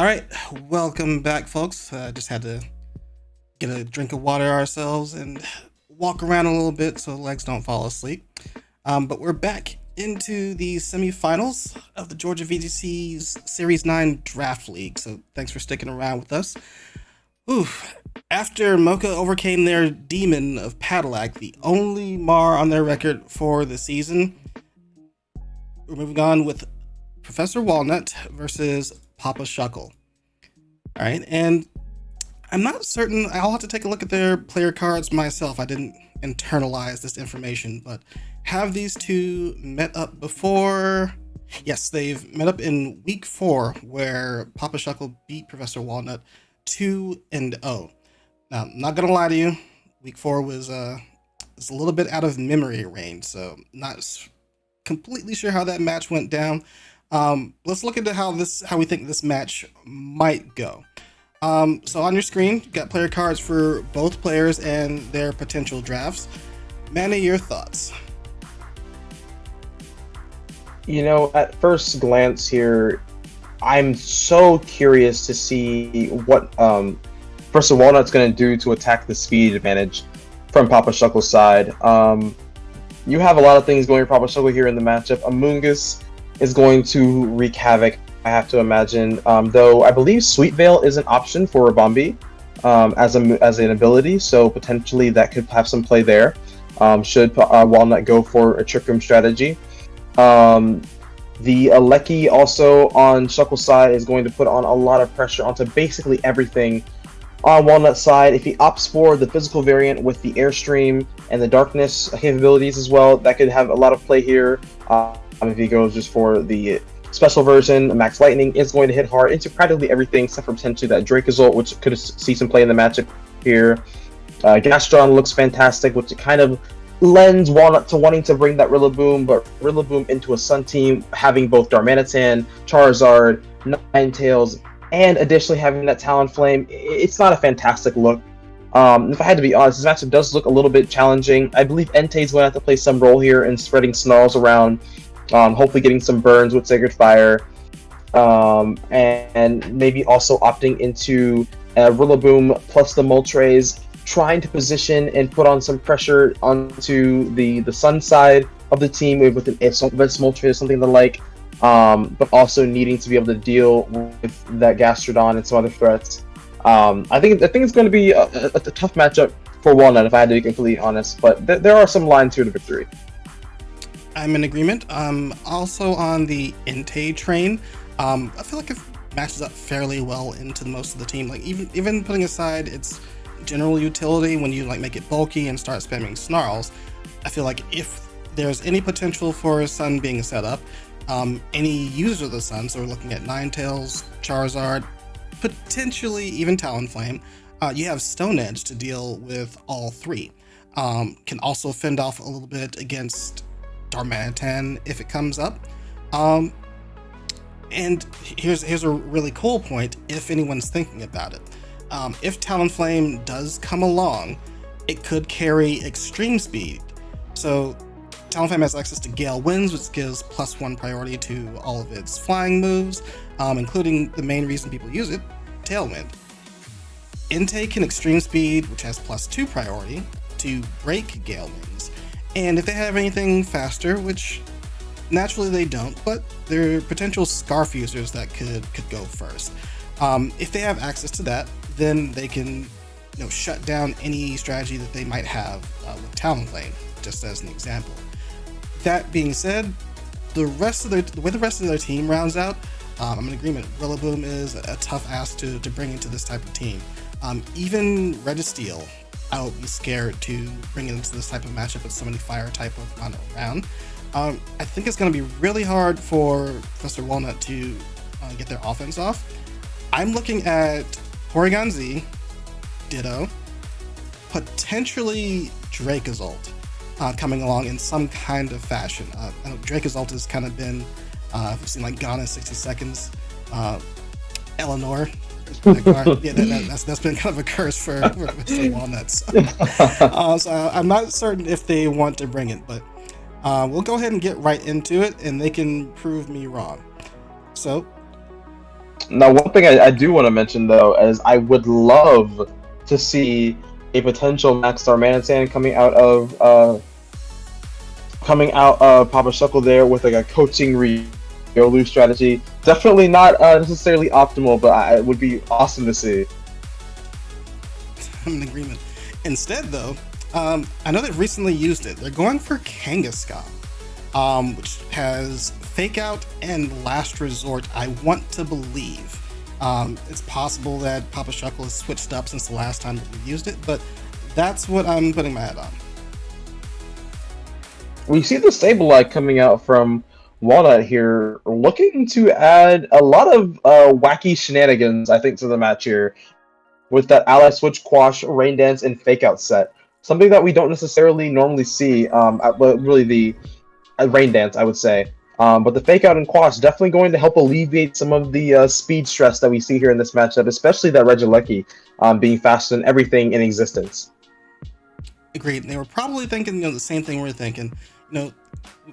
All right, welcome back, folks. Just had to get a drink of water ourselves and walk around a little bit so legs don't fall asleep. But we're back into the semifinals of the Georgia VGC's Series 9 Draft League. So thanks for sticking around with us. Oof. After Mocha overcame their demon of Patillac, the only Mar on their record for the season, we're moving on with Professor Walnut versus Papa Shuckle. All right, and I'm not certain. I'll have to take a look at their player cards myself. I didn't internalize this information, but have these two met up before? Yes, they've met up in week 4, where Papa Shuckle beat Professor Walnut 2-0. Now, I'm not gonna lie to you, week 4 was a little bit out of memory range, so not completely sure how that match went down. Let's look into how we think this match might go. So on your screen, you got player cards for both players and their potential drafts. Manny, your thoughts? At first glance here, I'm so curious to see what Professor Walnut's going to do to attack the speed advantage from Papa Shuckle's side. You have a lot of things going for Papa Shuckle here in the matchup. Amoongus is going to wreak havoc, I have to imagine. Though I believe Sweet Veil is an option for Bombi as an ability, so potentially that could have some play there. Should Walnut go for a Trick Room strategy. The Aleki also on Shuckle's side is going to put on a lot of pressure onto basically everything on Walnut's side. If he opts for the physical variant with the Airstream and the Darkness capabilities as well, that could have a lot of play here. If he goes just for the special version, Max Lightning is going to hit hard into practically everything except for potentially that Dracozolt, which could see some play in the matchup here. Gastron looks fantastic, which kind of lends Walnut to wanting to bring that Rillaboom, but Rillaboom into a Sun team, having both Darmanitan, Charizard, Ninetales, and additionally having that Talonflame, it's not a fantastic look. If I had to be honest, this matchup does look a little bit challenging. I believe Entei's going to have to play some role here in spreading Snarls around, hopefully getting some burns with Sacred Fire, and maybe also opting into Rillaboom plus the Moltres, trying to position and put on some pressure onto the Sun side of the team with an Moltres or something of the like, but also needing to be able to deal with that Gastrodon and some other threats. I think it's going to be a tough matchup for Walnut, if I had to be completely honest, but there are some lines here to victory. I'm in agreement. Also on the Entei train, I feel like it matches up fairly well into most of the team. Like even putting aside its general utility, when you like make it bulky and start spamming Snarls, I feel like if there's any potential for Sun being set up, any user of the Sun, so we're looking at Ninetales, Charizard, potentially even Talonflame, you have Stone Edge to deal with all three. Can also fend off a little bit against Darmanitan if it comes up. And here's a really cool point if anyone's thinking about it. If Talonflame does come along, it could carry extreme speed. So Talonflame has access to Gale Winds, which gives +1 priority to all of its flying moves, including the main reason people use it, Tailwind. Entei can extreme speed, which has +2 priority to break Gale Winds. And if they have anything faster, which naturally they don't, but they're potential Scarf users that could go first. If they have access to that, then they can shut down any strategy that they might have with Talonflame, just as an example. That being said, the way the rest of their team rounds out, I'm in agreement. Rillaboom is a tough ass to bring into this type of team. Even Registeel, I would be scared to bring it into this type of matchup with so many fire type Pokemon around. I think it's going to be really hard for Professor Walnut to get their offense off. I'm looking at Porygon Z, Ditto, potentially Dracozolt coming along in some kind of fashion. I know Dracozolt has kind of been, we've seen like Gone in 60 Seconds, Eleanor. That's been kind of a curse for Mr. Walnuts. So I'm not certain if they want to bring it, but we'll go ahead and get right into it, and they can prove me wrong. So, Now, one thing I do want to mention though is I would love to see a potential Max Star Manitan coming out of Papa Shuckle there with like a coaching Ryolu strategy. Definitely not necessarily optimal, but it would be awesome to see. I'm in agreement. Instead, though, I know they've recently used it. They're going for Kangaskhan, which has Fake Out and Last Resort. I want to believe. It's possible that Papa Shuckle has switched up since the last time that we used it, but that's what I'm putting my head on. We see the Sableye coming out from Walnut here, looking to add a lot of wacky shenanigans, I think, to the match here, with that Ally Switch, Quash, Rain Dance, and Fake Out set. Something that we don't necessarily normally see, really the Rain Dance, I would say. But the Fake Out and Quash definitely going to help alleviate some of the speed stress that we see here in this matchup, especially that Regieleki being faster than everything in existence. Agreed. They were probably thinking, the same thing we're thinking.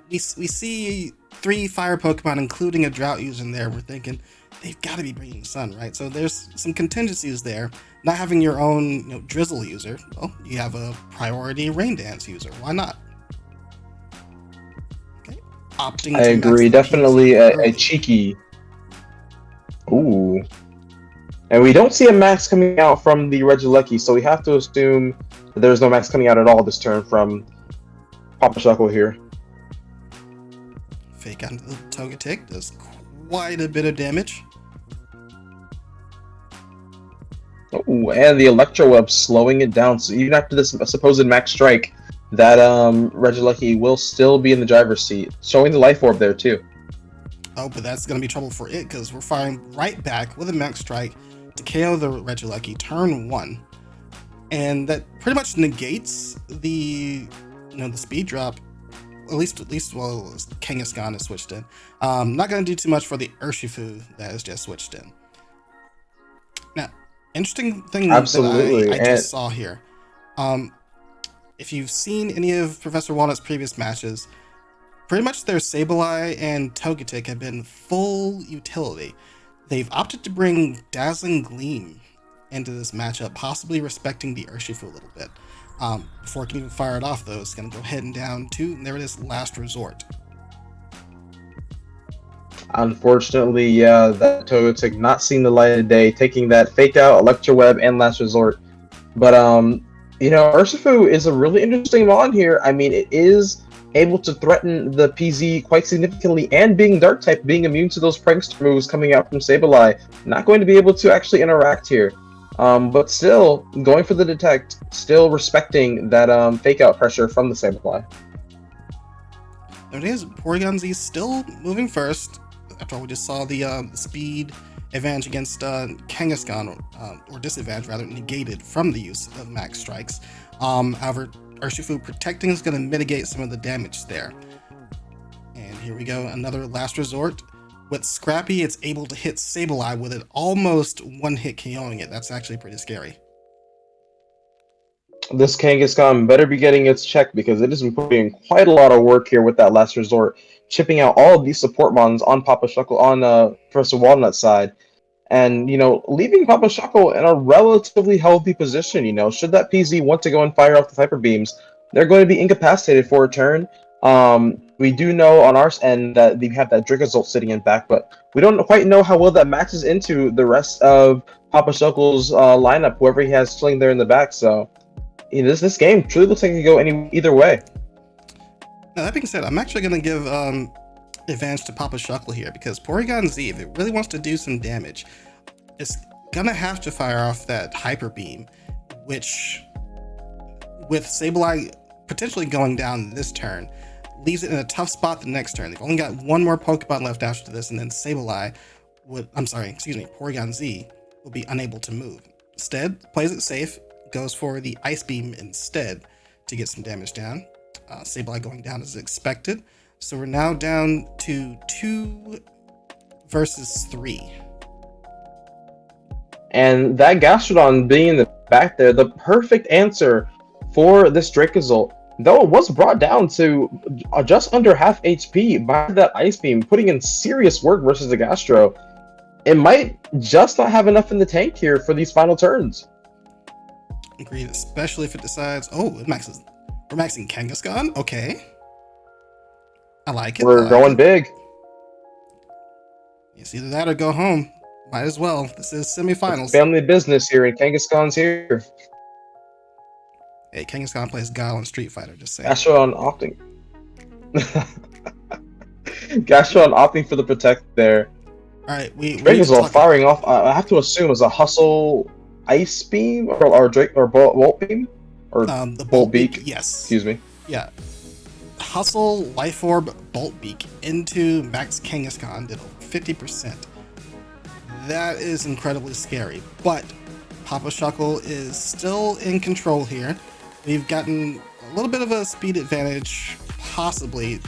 We see 3 fire Pokemon, including a drought user in there. We're thinking they've got to be bringing Sun, right? So there's some contingencies there. Not having your own, Drizzle user. Well, you have a priority Rain Dance user. Why not? Okay. Opting I to agree. max the Definitely PZ a early. cheeky. Ooh. And we don't see a max coming out from the Regieleki, so we have to assume that there's no max coming out at all this turn from Papa Shuckle here. Fake Out into the Togetic does quite a bit of damage. Oh, and the Electro Web slowing it down. So even after this supposed max strike, that Regieleki will still be in the driver's seat, showing the Life Orb there too. Oh, but that's going to be trouble for it because we're firing right back with a max strike to KO the Regieleki turn 1. And that pretty much negates the the speed drop. At least while Kangaskhan is switched in. Not going to do too much for the Urshifu that is just switched in. Now, interesting thing Absolutely. that I just saw here. If you've seen any of Professor Walnut's previous matches, pretty much their Sableye and Togetic have been full utility. They've opted to bring Dazzling Gleam into this matchup, possibly respecting the Urshifu a little bit. Before it can even fire it off, though, it's going to go heading down to, and there it is, Last Resort. Unfortunately, yeah, that Togetic not seeing the light of day, taking that Fake Out, Electro Web, and Last Resort. But, Urshifu is a really interesting mon here. I mean, it is able to threaten the PZ quite significantly, and being Dark-type, being immune to those Prankster moves coming out from Sableye, not going to be able to actually interact here. But still, going for the Detect, still respecting that Fake Out pressure from the Sableye. There it is, Porygon Z still moving first. After all, we just saw the speed advantage against Kangaskhan, or disadvantage rather, negated from the use of max strikes. However, Urshifu protecting is going to mitigate some of the damage there. And here we go, another Last Resort. With Scrappy, it's able to hit Sableye with it almost one-hit KOing it. That's actually pretty scary. This Kangaskhan better be getting its check because it has been putting in quite a lot of work here with that Last Resort, chipping out all of these support mons on Papa Shuckle, on Professor Walnut's side, and leaving Papa Shuckle in a relatively healthy position. Should that PZ want to go and fire off the Hyper Beams, they're going to be incapacitated for a turn. We do know on our end that we have that Dracozolt sitting in back, but we don't quite know how well that matches into the rest of Papa Shuckle's lineup, whoever he has chilling there in the back. So, this game truly looks like it could go either way. Now, that being said, I'm actually going to give advantage to Papa Shuckle here, because Porygon Z, if it really wants to do some damage, it's going to have to fire off that Hyper Beam, which, with Sableye potentially going down this turn, leaves it in a tough spot the next turn. They've only got one more Pokemon left after this, and then Porygon Z will be unable to move. Instead, plays it safe, goes for the Ice Beam instead to get some damage down. Sableye going down as expected. So we're now down to 2 versus 3. And that Gastrodon being in the back there, the perfect answer for this Dracozolt, though it was brought down to just under half HP by that Ice Beam, putting in serious work versus the Gastro. it might just not have enough in the tank here for these final turns. Agreed, especially if it decides, oh, we're maxing Kangaskhan? Okay. I like it. We're going big. It's either that or go home. Might as well. This is semifinals. It's family business here, and Kangaskhan's here. Hey, Kangaskhan plays Guile in Street Fighter, just saying. Gastron opting. Gastron opting for the protect there. Alright, we Dracozolt firing off, I have to assume, is a Hustle Ice Beam or Drake or Bolt Beam? Or the Bolt Beak? Yes. Excuse me. Yeah. Hustle, Life Orb, Bolt Beak into Max Kangaskhan did 50%. That is incredibly scary, but Papa Shuckle is still in control here. We've gotten a little bit of a speed advantage, possibly.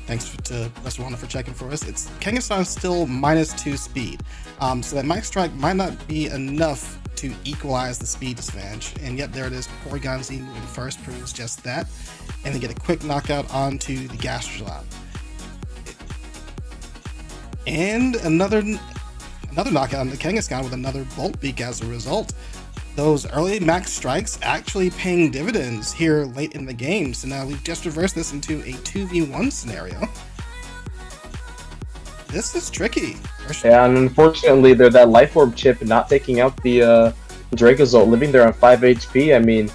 Thanks to Professor Walnut for checking for us. It's Kangaskhan still -2 speed, so that Mike Strike might not be enough to equalize the speed disadvantage. And yet there it is. Porygon Z moving first proves just that, and they get a quick knockout onto the Gastrodon. And another knockout on the Kangaskhan with another Bolt Beak as a result. Those early max strikes actually paying dividends here late in the game. So now we've just reversed this into a 2v1 scenario. This is tricky. Yeah, and unfortunately, that Life Orb chip not taking out the Dracozolt, living there on 5 HP. I mean,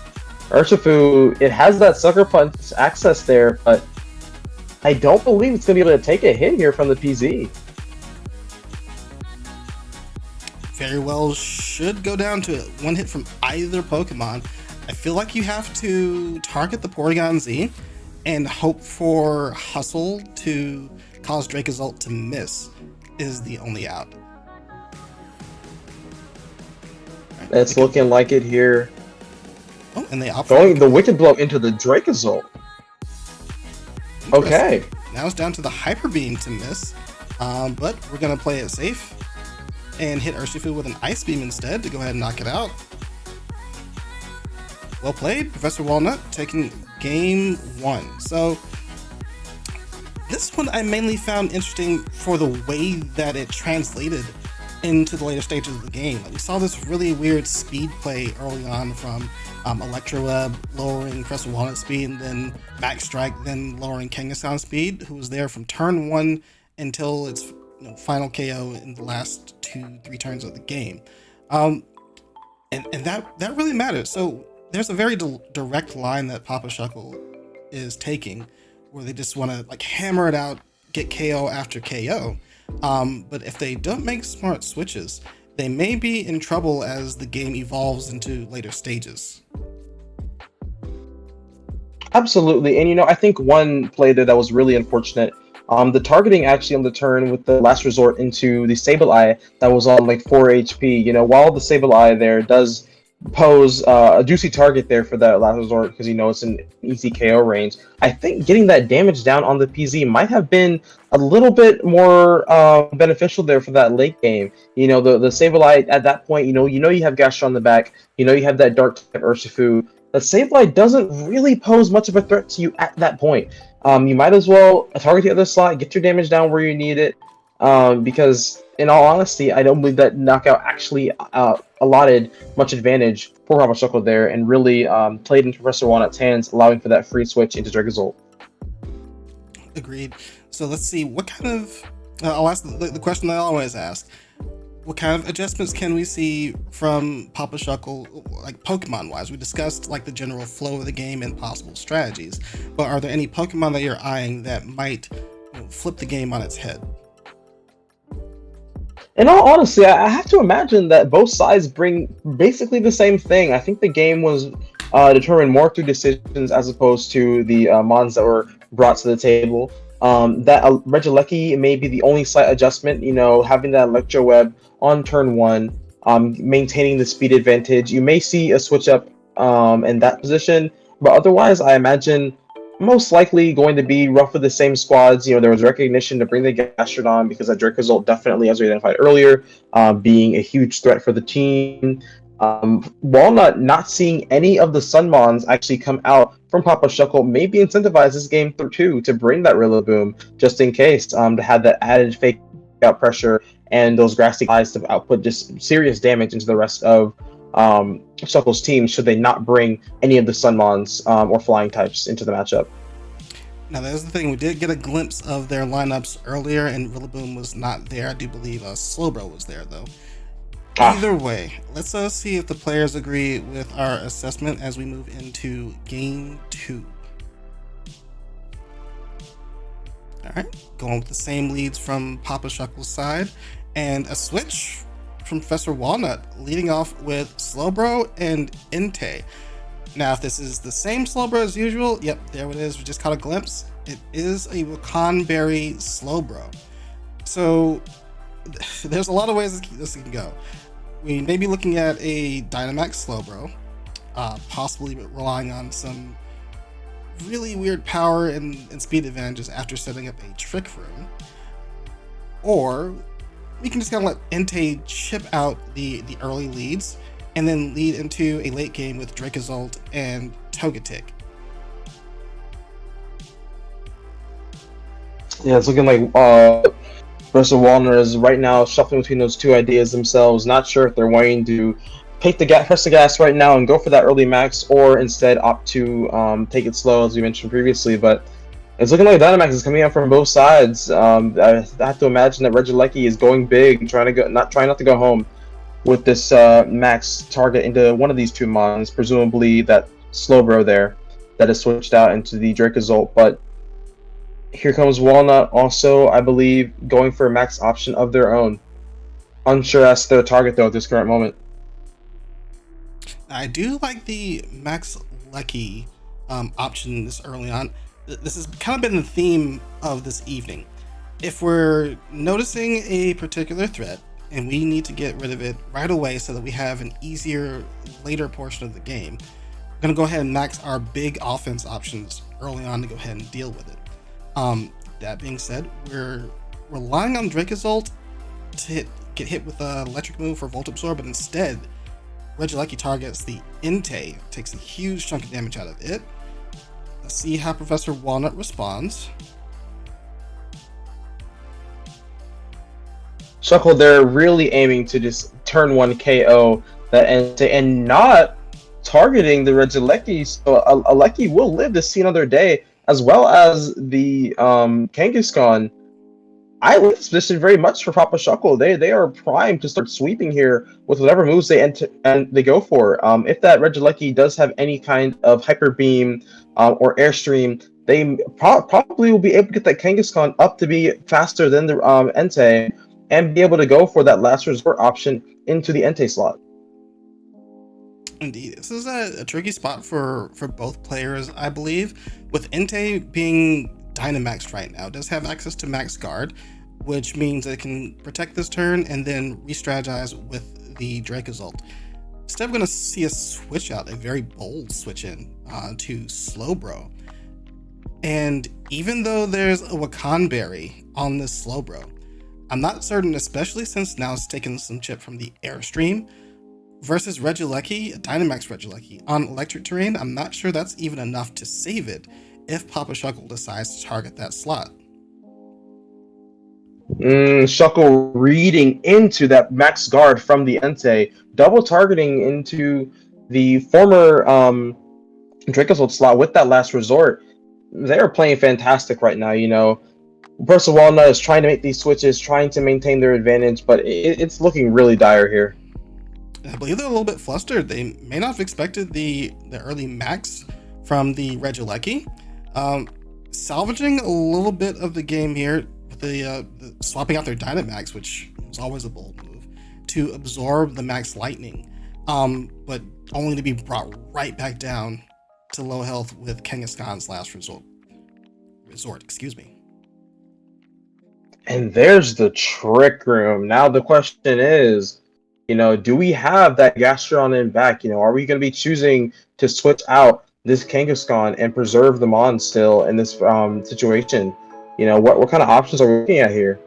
Urshifu, it has that Sucker Punch access there, but I don't believe it's going to be able to take a hit here from the PZ. Very well should go down to one hit from either Pokemon. I feel like you have to target the Porygon Z and hope for Hustle to cause Dracozolt to miss is the only out. Right, it's looking like it here. Oh, and they opt going the Wicked Blow into the Dracozolt. Okay. Now it's down to the Hyper Beam to miss, but we're gonna play it safe and hit Urshifu with an Ice Beam instead to go ahead and knock it out. Well played, Professor Walnut, taking game 1. So this one I mainly found interesting for the way that it translated into the later stages of the game. Like, we saw this really weird speed play early on from Electroweb lowering Professor Walnut's speed, and then Max Strike then lowering Kangaskhan's speed, who was there from turn 1 until its final KO in the last 2-3 turns of the game. And that really mattered. So there's a very direct line that Papa Shuckle is taking, where they just want to like hammer it out, get KO after KO. But if they don't make smart switches, they may be in trouble as the game evolves into later stages. Absolutely, and I think one play there that was really unfortunate. The targeting actually on the turn with the last resort into the Sableye that was on like 4 HP. While the Sableye there does pose a juicy target there for that last resort because it's an easy KO range, I think getting that damage down on the PZ might have been a little bit more beneficial there for that late game. The Sableye at that point, you have Gastron on the back, you have that Dark type Urshifu. The Sableye doesn't really pose much of a threat to you at that point. You might as well target the other slot, get your damage down where you need it, because in all honesty, I don't believe that knockout actually allotted much advantage for Papa Shuckle there, and really played into Professor Walnut's hands, allowing for that free switch into Dracozolt. Agreed. So let's see, what kind of... I'll ask the question I always ask. What kind of adjustments can we see from Papa Shuckle, like Pokemon-wise? We discussed like the general flow of the game and possible strategies, but are there any Pokemon that you're eyeing that might flip the game on its head? In all honesty, I have to imagine that both sides bring basically the same thing. I think the game was determined more through decisions as opposed to the mons that were brought to the table. That Regieleki may be the only slight adjustment, having that Electroweb on turn 1, maintaining the speed advantage. You may see a switch up in that position, but otherwise I imagine most likely going to be roughly the same squads. There was recognition to bring the Gastrodon because that Dracozolt definitely, as we identified earlier, being a huge threat for the team. Walnut not seeing any of the Sunmons actually come out from Papa Shuckle maybe incentivize this game too to bring that Rillaboom just in case, to have that added fake out pressure and those grassy eyes to output just serious damage into the rest of Shuckle's team should they not bring any of the Sunmons or flying types into the matchup. Now, there's the thing. We did get a glimpse of their lineups earlier, and Rillaboom was not there. I do believe Slowbro was there, though. Ah, Either way, let's see if the players agree with our assessment as we move into Game 2. All right, going with the same leads from Papa Shuckle's side, and a switch from Professor Walnut, leading off with Slowbro and Entei. Now, if this is the same Slowbro as usual, yep, there it is. We just caught a glimpse. It is a Wakanberry Slowbro. So there's a lot of ways this can go. We may be looking at a Dynamax Slowbro, possibly relying on some really weird power and speed advantages after setting up a Trick Room. Or we can just kind of let Entei chip out the early leads and then lead into a late game with Dracozolt and Togetic. yeah, it's looking like Professor Walnut is right now shuffling between those two ideas themselves, not sure if they're wanting to press the gas right now and go for that early max, or instead opt to take it slow, as we mentioned previously. But it's looking like Dynamax is coming out from both sides. I have to imagine that Regieleki is going big, trying not to go home with this max target into one of these two mons, presumably that Slowbro there that is switched out into the Dracozolt. But here comes Walnut also, I believe, going for a max option of their own. Unsure as to their target though at this current moment. I do like the Max Lecky option this early on. This has kind of been the theme of this evening. If we're noticing a particular threat and we need to get rid of it right away so that we have an easier later portion of the game, we're going to go ahead and max our big offense options early on to go ahead and deal with it. That being said, we're relying on Dracozolt to get hit with an electric move for Volt Absorb, but instead Regieleki targets the Entei, takes a huge chunk of damage out of it. Let's see how Professor Walnut responds. Shuckle, they're really aiming to just turn one KO that Entei and not targeting the Regieleki, so Aleki will live to see another day, as well as the Kangaskhan. I like this position very much for Papa Shuckle. They are primed to start sweeping here with whatever moves they enter and they go for. If that Regieleki does have any kind of Hyper Beam or Airstream, they probably will be able to get that Kangaskhan up to be faster than the Entei and be able to go for that last resort option into the Entei slot. Indeed, this is a tricky spot for both players, I believe. With Entei being Dynamaxed right now, it does have access to Max Guard, which means it can protect this turn and then re-strategize with the Dracozolt. Instead, we're going to see a switch out, a very bold switch in to Slowbro. And even though there's a Wakanberry on this Slowbro, I'm not certain, especially since now it's taken some chip from the Airstream, versus Regieleki, Dynamax Regieleki, on electric terrain. I'm not sure that's even enough to save it if Papa Shuckle decides to target that slot. Shuckle reading into that max guard from the Entei, double targeting into the former Dracozolt slot with that last resort. They are playing fantastic right now, you know. Professor Walnut is trying to make these switches, trying to maintain their advantage, but it's looking really dire here. I believe they're a little bit flustered. They may not have expected the early max from the Regieleki. Salvaging a little bit of the game here with the swapping out their Dynamax, which was always a bold move, to absorb the Max Lightning, but only to be brought right back down to low health with Kangaskhan's last resort. Excuse me. And there's the Trick Room. Now the question is, you know, do we have that Gastrodon in back? You know, are we going to be choosing to switch out this Kangaskhan and preserve the Mon still in this situation? You know, what kind of options are we looking at here?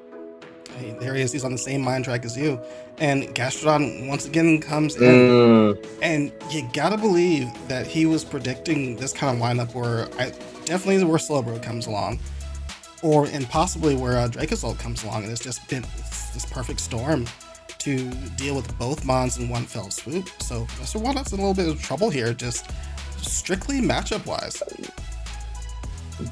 Hey, there he is. He's on the same mind track as you. And Gastrodon once again comes in. And you gotta believe that he was predicting this kind of lineup where definitely where Slowbro comes along. and possibly where Dracozolt comes along, and it's just been this perfect storm to deal with both Mons in one fell swoop. So Mr. Walnut's in a little bit of trouble here, just strictly matchup wise.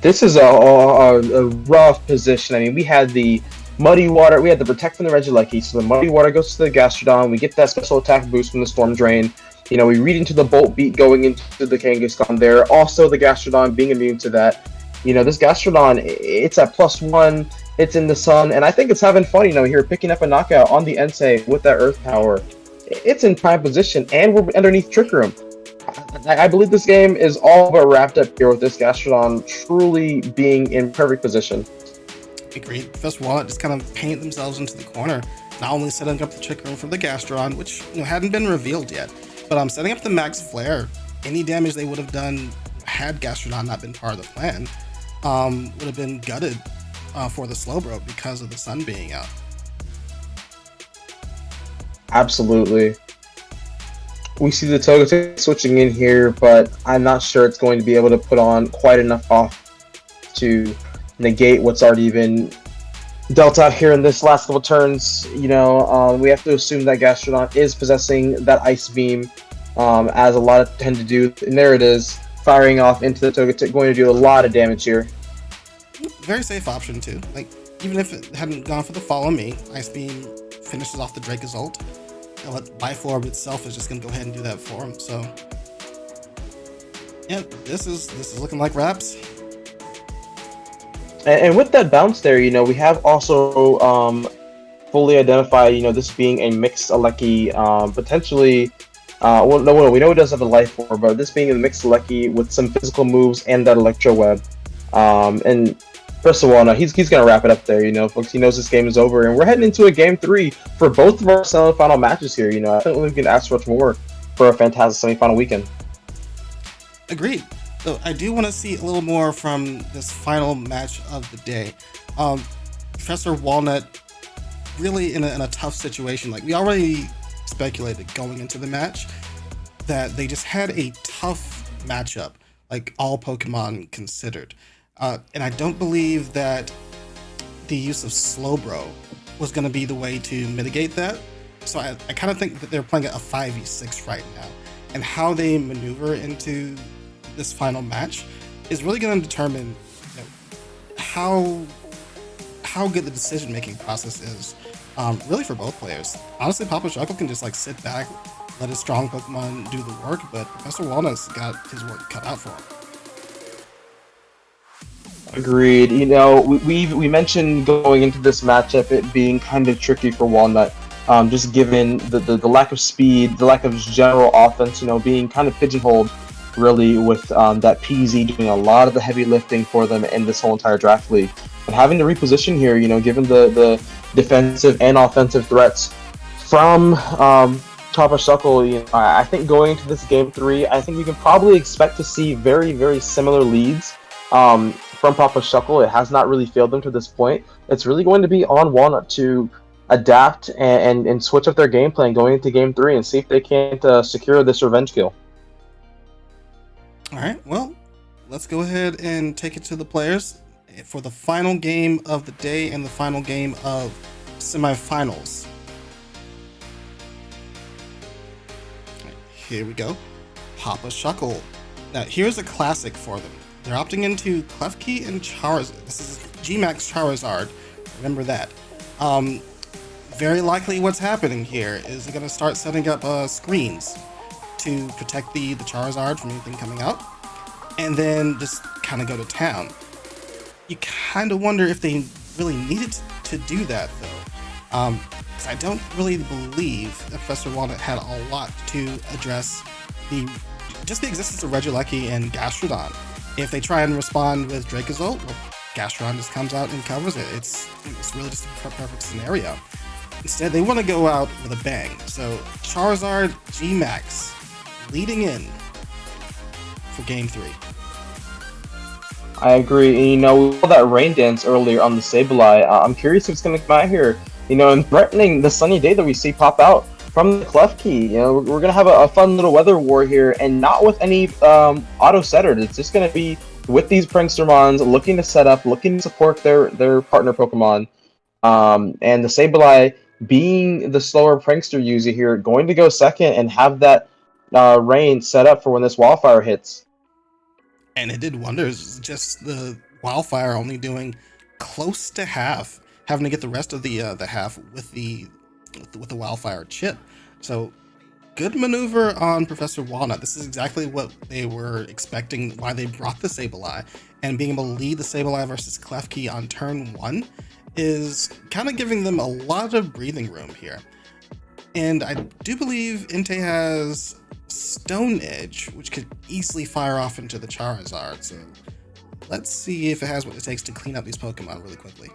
This is a rough position. I mean, we had the Muddy Water, we had the Protect from the Regieleki, so the Muddy Water goes to the Gastrodon, we get that special attack boost from the Storm Drain. You know, we read into the Bolt Beat going into the Kangaskhan there. Also, the Gastrodon being immune to that. You know, this Gastrodon, it's at +1, it's in the sun, and I think it's having fun, you know, here picking up a knockout on the Entei with that Earth Power. It's in prime position, and we're underneath Trick Room. I believe this game is all but wrapped up here with this Gastrodon truly being in perfect position. Agreed. Professor Walnut just kind of paint themselves into the corner, not only setting up the Trick Room for the Gastrodon, which hadn't been revealed yet, but setting up the Max Flare. Any damage they would have done had Gastrodon not been part of the plan would have been gutted for the Slowbro because of the sun being out. Absolutely. We see the Togetic switching in here, but I'm not sure it's going to be able to put on quite enough off to negate what's already been dealt out here in this last couple turns. You know, we have to assume that Gastrodon is possessing that Ice Beam, as a lot of tend to do. And there it is, firing off into the Togetic, going to do a lot of damage here. Very safe option too. Like, even if it hadn't gone for the Follow Me, Ice Beam finishes off the Dracozolt. Biflorb itself is just going to go ahead and do that for him. So, yeah, this is looking like wraps. And with that bounce there, you know, we have also fully identified, you know, this being a mixed Aleki, potentially. Well, no, we know it does have a Life Orb, but this being a mixed Aleki with some physical moves and that Electro Web. And first of all, no, he's gonna wrap it up there, you know, folks. He knows this game is over, and we're heading into a game 3 for both of our semifinal matches here. You know, I think we can ask much more for a fantastic semifinal weekend. Agreed. So I do want to see a little more from this final match of the day. Professor Walnut really in a tough situation. Like, we already speculated going into the match that they just had a tough matchup, like all Pokemon considered. And I don't believe that the use of Slowbro was going to be the way to mitigate that. So I kind of think that they're playing a 5v6 right now. And how they maneuver into this final match is really going to determine how good the decision-making process is, really for both players. Honestly, Papa Shuckle can just sit back, let his strong Pokemon do the work, but Professor Walnut's got his work cut out for him. Agreed. You know, we mentioned going into this matchup it being kind of tricky for Walnut, just given the lack of speed, the lack of general offense, you know, being kind of pigeonholed really with that PZ doing a lot of the heavy lifting for them in this whole entire draft league. And having to reposition here, you know, given the defensive and offensive threats from Papa Shuckle, you know, I think going into this game 3, I think we can probably expect to see very, very similar leads from Papa Shuckle. It has not really failed them to this point. It's really going to be on Walnut to adapt and switch up their game plan going into game 3 and see if they can't secure this revenge kill. All right, well, let's go ahead and take it to the players for the final game of the day and the final game of semifinals. Right, here we go. Papa Shuckle. Now, here's a classic for them. They're opting into Klefki and Charizard. This is G-Max Charizard. Remember that. Very likely what's happening here is they're going to start setting up screens to protect the Charizard from anything coming out, and then just kind of go to town. You kind of wonder if they really needed to do that, though. Because I don't really believe that Professor Walnut had a lot to address the existence of Regieleki and Gastrodon. If they try and respond with Dracozolt, well, Gastrodon just comes out and covers it. It's really just a perfect scenario. Instead, they want to go out with a bang. So Charizard G-Max leading in for game 3. I agree. And, you know, we saw that rain dance earlier on the Sableye. I'm curious if it's going to come out here, you know, and threatening the sunny day that we see pop out from the Klefki. You know, we're going to have a fun little weather war here, and not with any auto setter. It's just going to be with these Prankstermons, looking to set up, looking to support their partner Pokemon. And the Sableye, being the slower Prankster user here, going to go second and have that rain set up for when this Wildfire hits. And it did wonders. Just the Wildfire only doing close to half, having to get the rest of the half with the Wildfire chip. So good maneuver on Professor Walnut. This is exactly what they were expecting, why they brought the Sableye, and being able to lead the Sableye versus Klefki on turn 1 is kind of giving them a lot of breathing room here. And I do believe Entei has Stone Edge, which could easily fire off into the Charizard. So let's see if it has what it takes to clean up these Pokemon really quickly.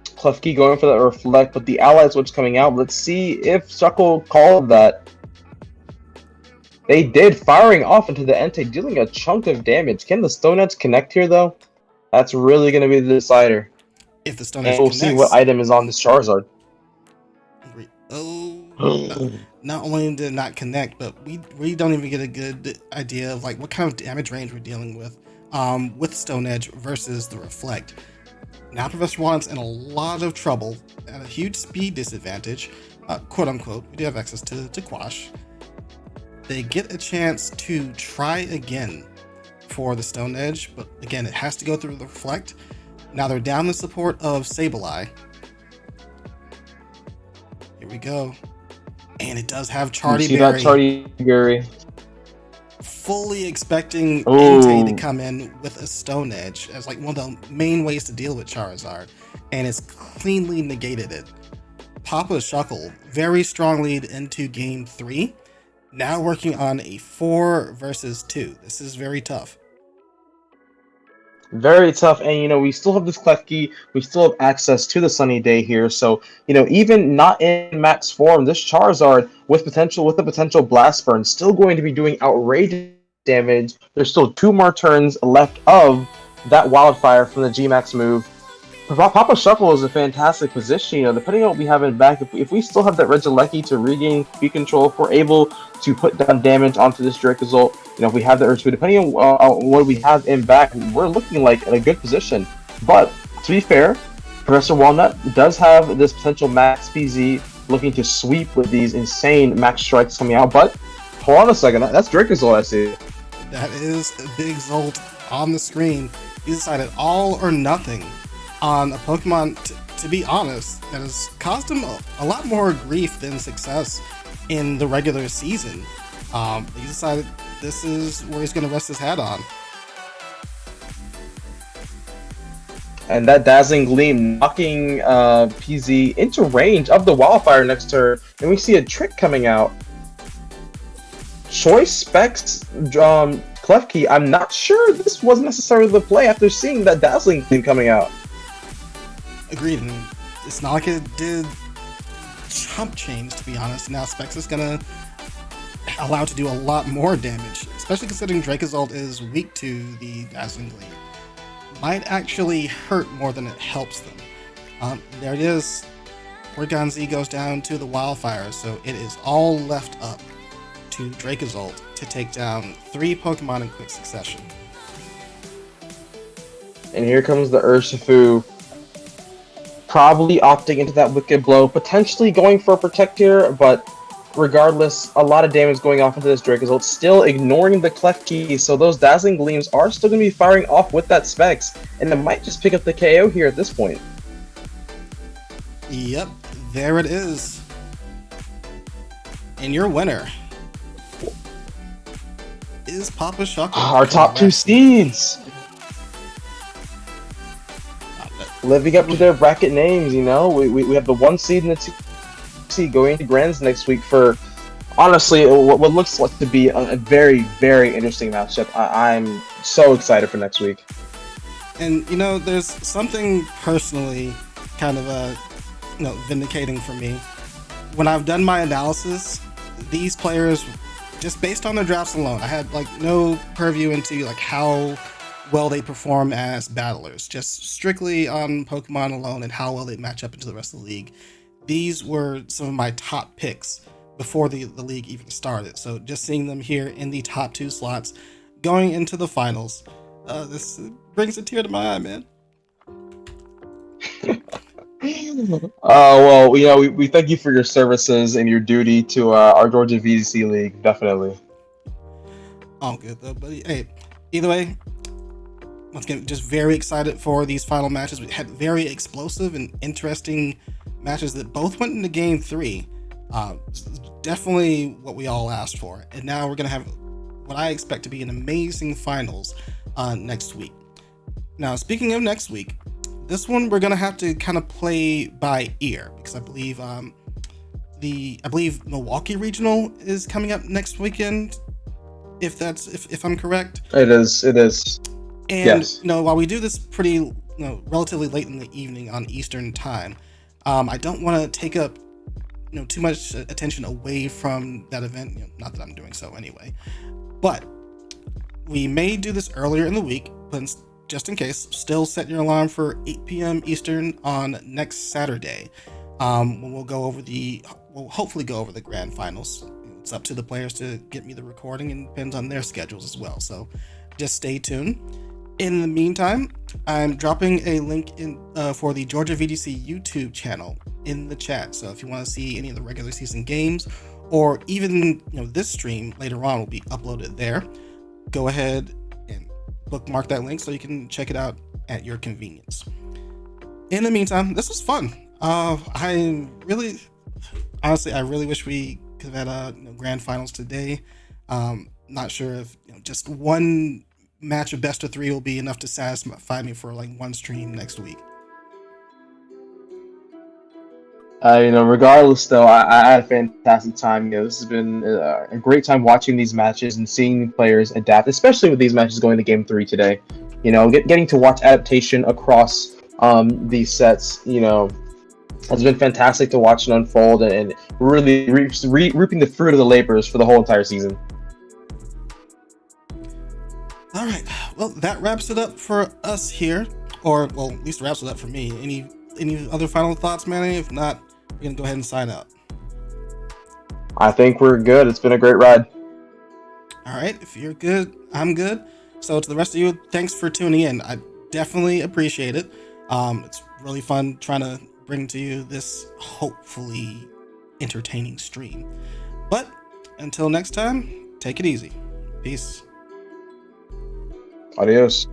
Klefki going for that Reflect, but the Ally Switch coming out. Let's see if Shuckle called that. They did, firing off into the Entei, dealing a chunk of damage. Can the Stone Edge connect here, though? That's really going to be the decider. If the Stone Edge and we'll connects, see what item is on this Charizard. Not only did it not connect, but we don't even get a good idea of like what kind of damage range we're dealing with Stone Edge versus the Reflect. Now Professor Walnut's in a lot of trouble at a huge speed disadvantage, quote unquote. We do have access to Quash. They get a chance to try again for the Stone Edge, but again, it has to go through the Reflect. Now they're down the support of Sableye. Here we go. And it does have Charty see Berry. That Charty Berry. Fully expecting Entei to come in with a Stone Edge as like one of the main ways to deal with Charizard, and it's cleanly negated it. Papa Shuckle, very strong lead into game 3. Now working on a 4 versus 2. This is very tough. Very tough, and we still have this Klefki, we still have access to the Sunny Day here, so even not in max form, this Charizard with the potential Blast Burn still going to be doing outrageous damage. There's still 2 more turns left of that Wildfire from the G-Max move. Papa Shuckle is a fantastic position, depending on what we have in back. If we still have that Regieleki to regain speed control, if we're able to put down damage onto this Dracozolt, if we have the Earth Speed, depending on what we have in back, we're looking like in a good position. But to be fair, Professor Walnut does have this potential max PZ looking to sweep with these insane max strikes coming out. But hold on a second, that's Dracozolt I see. That is a big Zolt on the screen. He decided all or nothing on a Pokemon, to be honest, that has caused him a lot more grief than success in the regular season. He decided this is where he's going to rest his hat on. And that Dazzling Gleam knocking PZ into range of the Wildfire next turn, and we see a trick coming out. Choice Specs Klefki, I'm not sure this was necessarily the play after seeing that Dazzling Gleam coming out. Agreed, and it's not like it did chump change, to be honest. Now Specs is gonna allow it to do a lot more damage, especially considering Dracozolt is weak to the Dazzling Gleam. Might actually hurt more than it helps them. There it is. Porygon Z goes down to the Wildfire, so it is all left up to Dracozolt to take down 3 Pokemon in quick succession. And here comes the Urshifu, probably opting into that Wicked Blow, potentially going for a Protect here, but regardless, a lot of damage going off into this Dracozolt, still ignoring the Klefki, so those Dazzling Gleams are still going to be firing off with that Specs, and it might just pick up the KO here at this point. Yep, there it is. And your winner is Papa Shuckle. Our top 2 seeds! Living up to their bracket names, we have the 1 seed and the 2 seed going into Grands next week for, honestly, what looks like to be a very, very interesting matchup. I'm so excited for next week. And there's something personally kind of vindicating for me. When I've done my analysis, these players, just based on their drafts alone, I had no purview into how well they perform as battlers, just strictly on Pokemon alone and how well they match up into the rest of the league. These were some of my top picks before the league even started. So just seeing them here in the top 2 slots going into the finals. This brings a tear to my eye, man. Well, we thank you for your services and your duty to our Georgia VGC League, definitely. All good though, buddy. Hey, either way, once again, just very excited for these final matches. We had very explosive and interesting matches that both went into game three. Definitely what we all asked for. And now we're going to have what I expect to be an amazing finals next week. Now, speaking of next week, this one we're going to have to kind of play by ear because I believe Milwaukee Regional is coming up next weekend. If I'm correct. It is. And Yes. while we do this pretty relatively late in the evening on Eastern time, I don't want to take up too much attention away from that event. Not that I'm doing so anyway, but we may do this earlier in the week. But just in case, still set your alarm for 8 p.m. Eastern on next Saturday. When we'll hopefully go over the grand finals. It's up to the players to get me the recording and depends on their schedules as well. So just stay tuned. In the meantime, I'm dropping a link in for the Georgia VGC YouTube channel in the chat. So if you want to see any of the regular season games, or even this stream later on will be uploaded there, go ahead and bookmark that link so you can check it out at your convenience. In the meantime, this was fun. I really wish we could have had grand finals today. Not sure if just one match of best of three will be enough to satisfy me for like one stream next week. Regardless though, I had a fantastic time. This has been a great time watching these matches and seeing players adapt, especially with these matches going to game three today. Getting to watch adaptation across these sets, has been fantastic to watch it unfold and really reaping the fruit of the labors for the whole entire season. All right, well, that wraps it up for us here, or well, at least wraps it up for me. Any other final thoughts, Manny? If not, we're gonna go ahead and sign out. I think we're good. It's been a great ride. All right, if you're good, I'm good. So to the rest of you, thanks for tuning in. I definitely appreciate it. It's really fun trying to bring to you this hopefully entertaining stream. But until next time, take it easy. Peace. Adios.